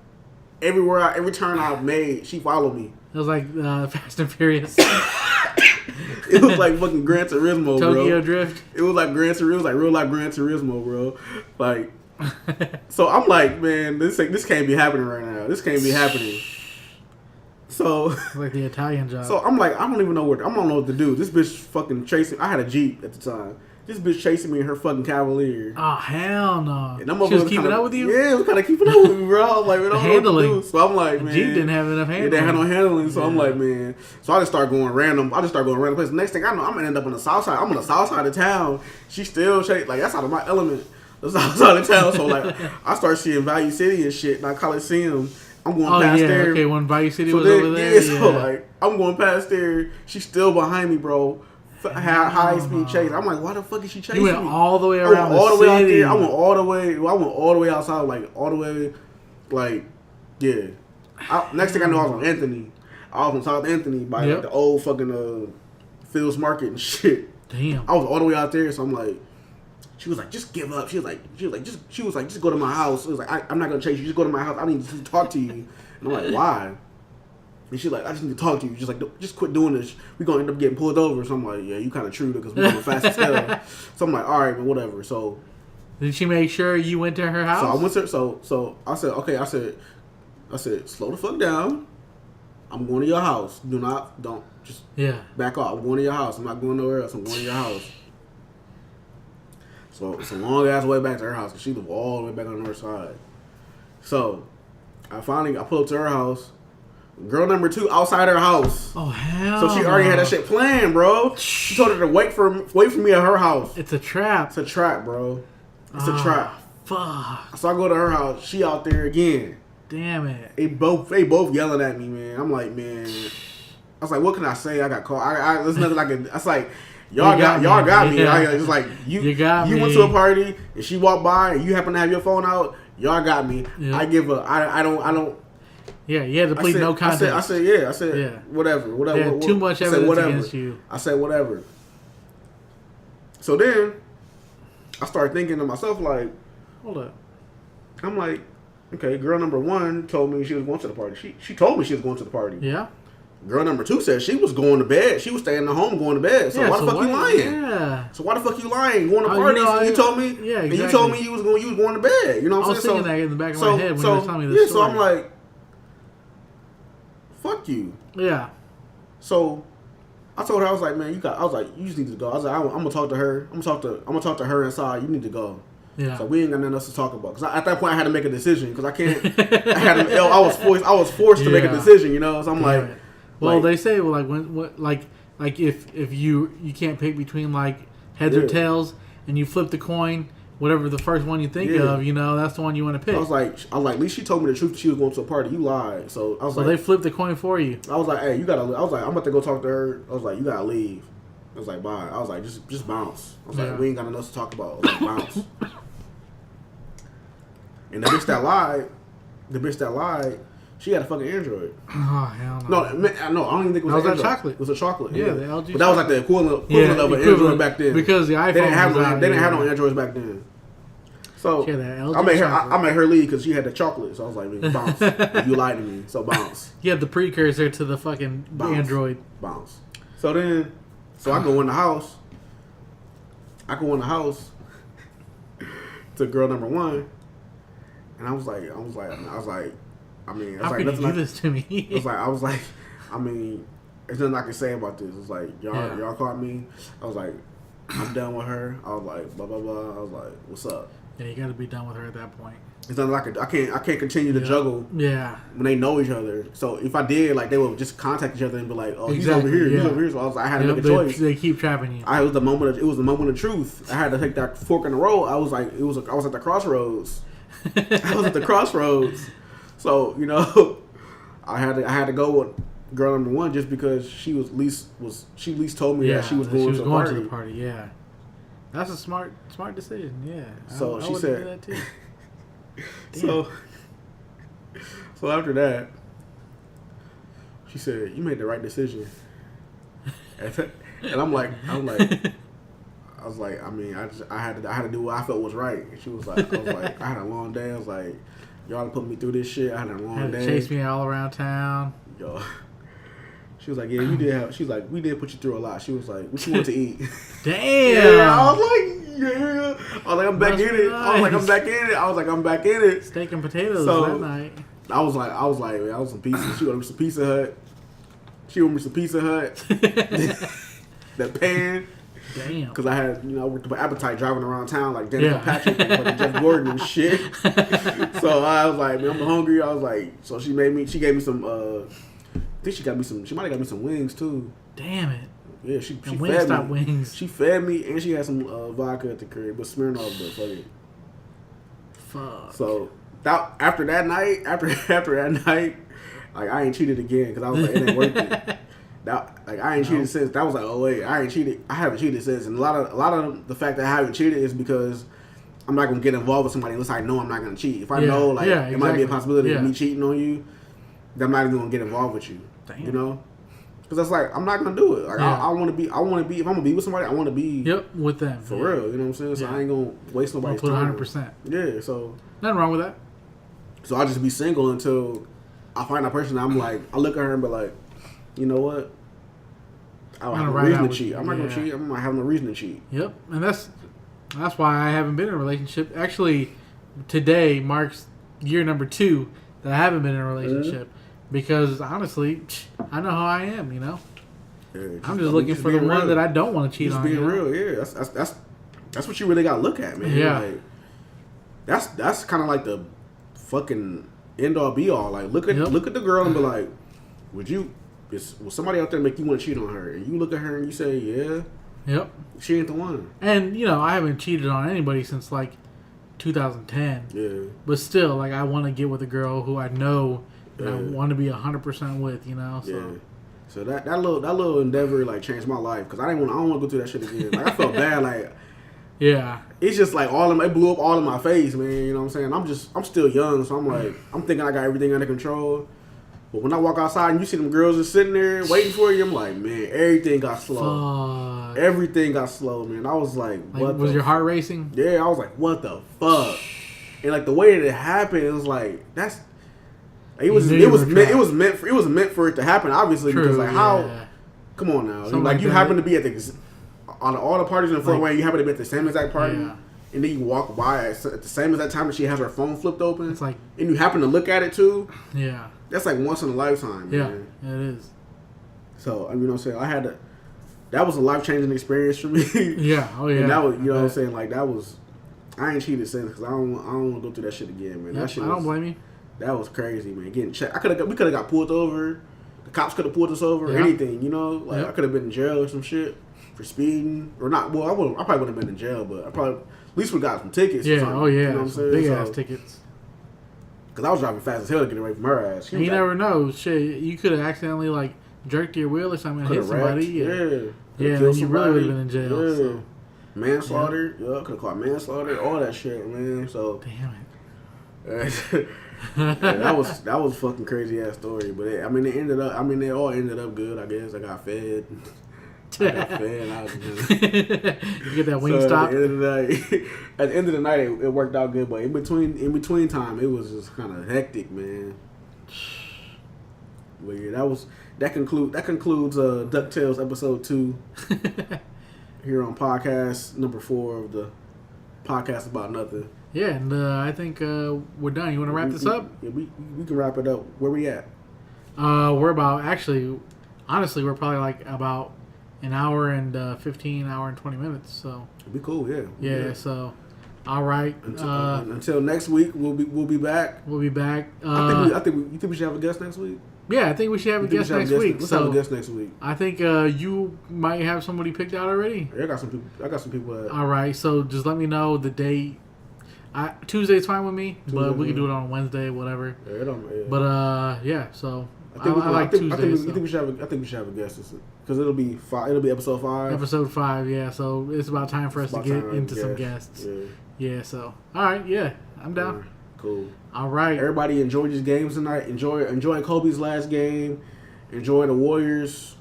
A: Every turn I made, she followed me.
E: It was like Fast and Furious.
A: It was like fucking Gran Turismo, bro.
E: Tokyo Drift.
A: It was like it was like real life Gran Turismo, bro. Like, so I'm like, man, this can't be happening right now. This can't be happening. So
E: like the Italian job.
A: So I'm like, I don't even know I don't know what to do. This bitch fucking chasing. I had a Jeep at the time. This bitch chasing me in her fucking Cavalier.
E: Oh, hell no.
A: And
E: she was keeping up with you?
A: Yeah, it was kind of keeping up with me, bro. I was like, man, I don't know what to do. So I'm like, man.
E: Jeep didn't have enough handling.
A: Yeah, they had no handling. So I'm like, man. So I just start going random. Places. Next thing I know, I'm going to end up on the south side. I'm on the south side of town. She still chasing. Like, that's out of my element. The south side of town. So, like, I start seeing Value City and shit. Like, Coliseum. I'm going past there.
E: Okay, when Value City was over there.
A: So, like, I'm going past there. She's still behind me, bro. high speed chase. I'm like, why the fuck is she chasing
E: You went
A: me?
E: all the way
A: I went
E: around
A: all
E: the
A: the way out
E: city.
A: there. I went all the way. I went all the way outside, like all the way, like yeah. Next thing I know, I was on Anthony. I was on South Anthony by like the old fucking Fields Market and shit.
E: Damn.
A: I was all the way out there, so I'm like, she was like, just give up. She was like, just go to my house. It was like, I'm not gonna chase you. Just go to my house. I need to talk to you. And I'm like, why? And she's like, I just need to talk to you. Just like, just quit doing this. We're gonna end up getting pulled over. So I'm like, yeah, you kind of true because we're going fast as hell. So I'm like, all right, man, whatever. So
E: did she make sure you went to her house?
A: So I went to so I said, okay. I said, slow the fuck down. I'm going to your house. Don't just back off. I'm going to your house. I'm not going nowhere else. I'm going to your house. So it's a long ass way back to her house because she lived all the way back on the north side. So I pulled up to her house. Girl number 2 outside her house.
E: Oh hell!
A: So she already had that shit planned, bro. She told her to wait for me at her house.
E: It's a trap.
A: It's a trap, bro. It's a trap.
E: Fuck.
A: So I go to her house. She out there again.
E: Damn it.
A: They both yelling at me, man. I'm like, man. I was like, what can I say? I got caught. There's nothing I can. I was like, y'all got me.
E: Yeah.
A: It's like you
E: got me.
A: You went to a party and she walked by and you happen to have your phone out. Y'all got me.
E: Yeah.
A: I don't.
E: Yeah, you had to plead no contest.
A: I said, whatever.
E: Yeah, too much evidence against you.
A: I said, whatever. So then, I started thinking to myself, like,
E: hold up.
A: I'm like, okay, girl number 1 told me she was going to the party. She told me she was going to the party.
E: Yeah.
A: Girl number 2 said she was going to bed. She was staying at home going to bed. So why the fuck you lying?
E: Yeah.
A: So why the fuck you lying? Going to parties? You told me. Yeah, exactly. And you told me you was going to bed. You know what I'm saying?
E: I was thinking that in the back of my head when you were telling me this story.
A: So I'm like, fuck you.
E: Yeah.
A: So I told her, I was like, man, you just need to go. I was like, I'm gonna talk to her. I'm gonna talk to her inside. You need to go. Yeah. So we ain't got nothing else to talk about. Because at that point, I had to make a decision. Because I can't. I was forced to make a decision. You know. So I'm like.
E: Well, they say if you can't pick between like heads or tails, and you flip the coin, whatever the first one you think of, you know, that's the one you want to pick.
A: I was like, at least she told me the truth. She was going to a party. You lied. So I was like,
E: they flipped the coin for you.
A: I was like, hey, you gotta. I was like, I'm about to go talk to her. I was like, you gotta leave. I was like, bye. I was like, just bounce. I was like, we ain't got nothing else to talk about. I was like, bounce. And the bitch that lied, she had a fucking Android.
E: Oh hell no!
A: No, I don't even think it was an Android.
E: Chocolate.
A: It was a chocolate.
E: Yeah, the LG.
A: But that was like the equivalent of an Android back then.
E: Because the iPhone
A: they didn't have no Androids back then. So I made her leave because she had the chocolate. So I was like, bounce. You lied to me, so bounce.
E: You had the precursor to the fucking Android.
A: Bounce. So I go in the house. To girl number 1. And I was like, I mean,
E: how could you do this to me?
A: I was like, I mean, there's nothing I can say about this. It's like, y'all caught me. I was like, I'm done with her. I was like, blah, blah, blah. I was like, what's up?
E: Yeah, you got to be done with her at that point.
A: It's nothing I can't continue to juggle.
E: Yeah.
A: When they know each other. So if I did, like, they would just contact each other and be like, oh,
E: exactly,
A: he's over here. So I was like, I had to make a choice.
E: They keep trapping you.
A: It was the moment of truth. I had to take that fork in the road. I was at the crossroads. I was at the crossroads. So, you know, I had to go with girl number 1 just because she at least told me that she was going to the party.
E: Yeah. That's a smart decision. Yeah.
A: So she said
E: that too.
A: So after that, she said, "You made the right decision." And I'm like, I was like, I mean, I had to do what I felt was right. And she was like, I had a long day. I was like, y'all put me through this shit. I had a long day.
E: Chase me all around town.
A: Yo. She was like, yeah, you did. She's like, we did put you through a lot. She was like, what you want to eat?
E: Damn.
A: Yeah, I was like, yeah. I was like, I'm back in it. I was like, I'm back in it.
E: Steak and potatoes that night.
A: I was like, man, I was some pizza. She ordered me some Pizza Hut. That pan.
E: Damn.
A: Because I had, with the appetite driving around town like Dennis Patrick and Jeff Gordon and shit. So I was like, man, I'm hungry. I was like, so she gave me some, I think she might have got me some wings too.
E: Damn it.
A: Yeah, she fed me.
E: Wings.
A: She fed me and she had some vodka at the crib, but Smirnoff, but fuck it.
E: Fuck.
A: So after that night, like I ain't cheated again because I was like, it ain't worth it. That like I ain't cheated since. That was like, oh wait, I ain't cheated. I haven't cheated since, and a lot of the fact that I haven't cheated is because I'm not gonna get involved with somebody unless I know I'm not gonna cheat. If I know like it might be a possibility of me cheating on you, then I'm not even gonna get involved with you.
E: Damn.
A: You know, because that's like I'm not gonna do it. Like I want to be. I want to be. If I'm gonna be with somebody, I want to be.
E: Yep, with them
A: for real. You know what I'm saying? So I ain't gonna waste nobody's time.
E: 100%.
A: Yeah. So
E: nothing wrong with that.
A: So I'll just be single until I find a person that I'm like, I look at her and be like, you know what? I don't have no reason to cheat. I'm not gonna cheat. I'm not having no reason to cheat.
E: Yep, and that's why I haven't been in a relationship. Actually, today marks year number 2 that I haven't been in a relationship because honestly, I know how I am. You know, I'm just looking for the one that I don't want to cheat on.
A: Just being real, yeah. That's what you really gotta look at, man.
E: Yeah,
A: like, that's kind of like the fucking end all be all. Like look at the girl and be like, will somebody out there make you want to cheat on her? And you look at her and you say, yeah. Yep. She ain't the one.
E: And, you know, I haven't cheated on anybody since, like, 2010. Yeah. But still, like, I want to get with a girl who I know and I want to be 100% with, you know? So.
A: Yeah. So that little endeavor, like, changed my life. Because I don't want to go through that shit again. Like, I felt bad, like... Yeah. It's just, like, it blew up all in my face, man. You know what I'm saying? I'm still young, so I'm, like... I'm thinking I got everything under control. But when I walk outside and you see them girls just sitting there waiting for you, I'm like, man, everything got slow. Fuck. Everything got slow, man. I was like, what?
E: Was your heart racing?
A: Yeah, I was like, what the fuck? And like the way that it happened, it was like it was meant for it to happen, obviously. True, because like how? Come on now, something like you happen to be at on all the parties in the front way, you happen to be at the same exact party. Yeah. And then you walk by at the same exact time that she has her phone flipped open. It's like, and you happen to look at it too. Yeah. That's like once in a lifetime, man.
E: Yeah, it is.
A: So, I mean, you know what I'm saying? That was a life-changing experience for me.
E: Yeah, oh yeah.
A: And that was, you know what I'm saying? Like, I ain't cheated since because I don't want to go through that shit again, man.
E: Yep,
A: That shit
E: I don't blame you.
A: That was crazy, man. Getting checked. We could have got pulled over. The cops could have pulled us over or anything, you know? Like, I could have been in jail or some shit for speeding. Or not. Well, I probably wouldn't have been in jail, but I probably, at least we got some tickets.
E: Yeah,
A: oh yeah.
E: You know what I'm saying? Big-ass tickets.
A: Because I was driving fast as hell to get away from her ass.
E: You never know. Shit, you could have accidentally, like, jerked your wheel or something and hit somebody.
A: Yeah.
E: Yeah, then you really would have been in jail.
A: Yeah.
E: So.
A: Manslaughter. Yeah, could have caught manslaughter. All that shit, man. So.
E: Damn
A: it. that was a fucking crazy ass story. But it all ended up good, I guess. I got fed. You get
E: that Wingstop.
A: At the end of the night, it worked out good, but in between time, it was just kind of hectic, man. But yeah, that concludes DuckTales episode 2 here on podcast number 4 of the podcast about nothing.
E: Yeah, and I think we're done. You want to wrap this up?
A: Yeah, we can wrap it up. Where we at?
E: We're about honestly, we're probably like about an hour and 15, hour and 20 minutes. So
A: it'd be cool, yeah.
E: Yeah. So, all right.
A: Until next week, we'll be back.
E: We'll be back.
A: You think we should have a guest next week?
E: Yeah, I think we should have a guest next week.
A: Let's have a guest next week.
E: I think you might have somebody picked out already.
A: Yeah, I got some people.
E: All right. So just let me know the date. Tuesday's fine with me, but we can do it on Wednesday, whatever. Yeah, But yeah, so. I think we should have a guest because it'll be episode 5. Episode 5, yeah. So it's about time for us to get into some guests. Yeah. So all right, yeah, I'm down.
A: Yeah, cool.
E: All right.
A: Everybody enjoy these games tonight. Enjoy Kobe's last game. Enjoy the Warriors.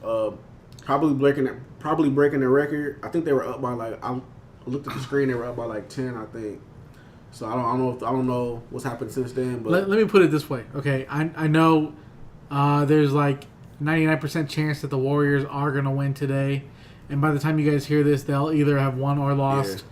A: Probably breaking their record. I think they were up by I looked at the screen. They were up by 10, I think. So I don't know what's happened since then. But
E: let me put it this way. Okay, I know. There's 99% chance that the Warriors are going to win today. And by the time you guys hear this, they'll either have won or lost.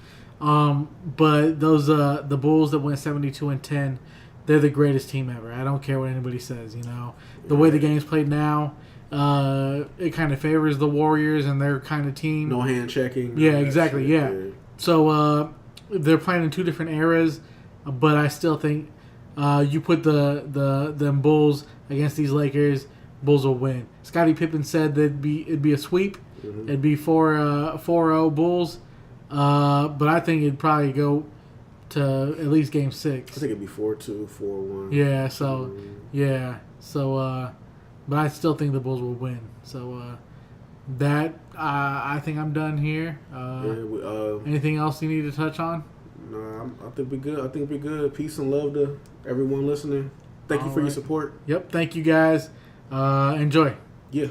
E: Yeah. But those the Bulls that went 72-10, they're the greatest team ever. I don't care what anybody says, you know. The way the game's played now, it kind of favors the Warriors and their kind of team.
A: No hand checking.
E: Yeah, exactly, yeah. So they're playing in 2 different eras, but I still think you put them Bulls against these Lakers, Bulls will win. Scottie Pippen said that it'd be a sweep. Mm-hmm. It'd be 4-0 Bulls. But I think it'd probably go to at least game 6.
A: I think it'd be 4-2, 4-1.
E: Yeah, so yeah. So but I still think the Bulls will win. So I think I'm done here. Anything else you need to touch on?
A: No, I think we're good. I think we're good. Peace and love to everyone listening. Thank you for your support.
E: Yep. Thank you guys. Enjoy.
A: Yeah.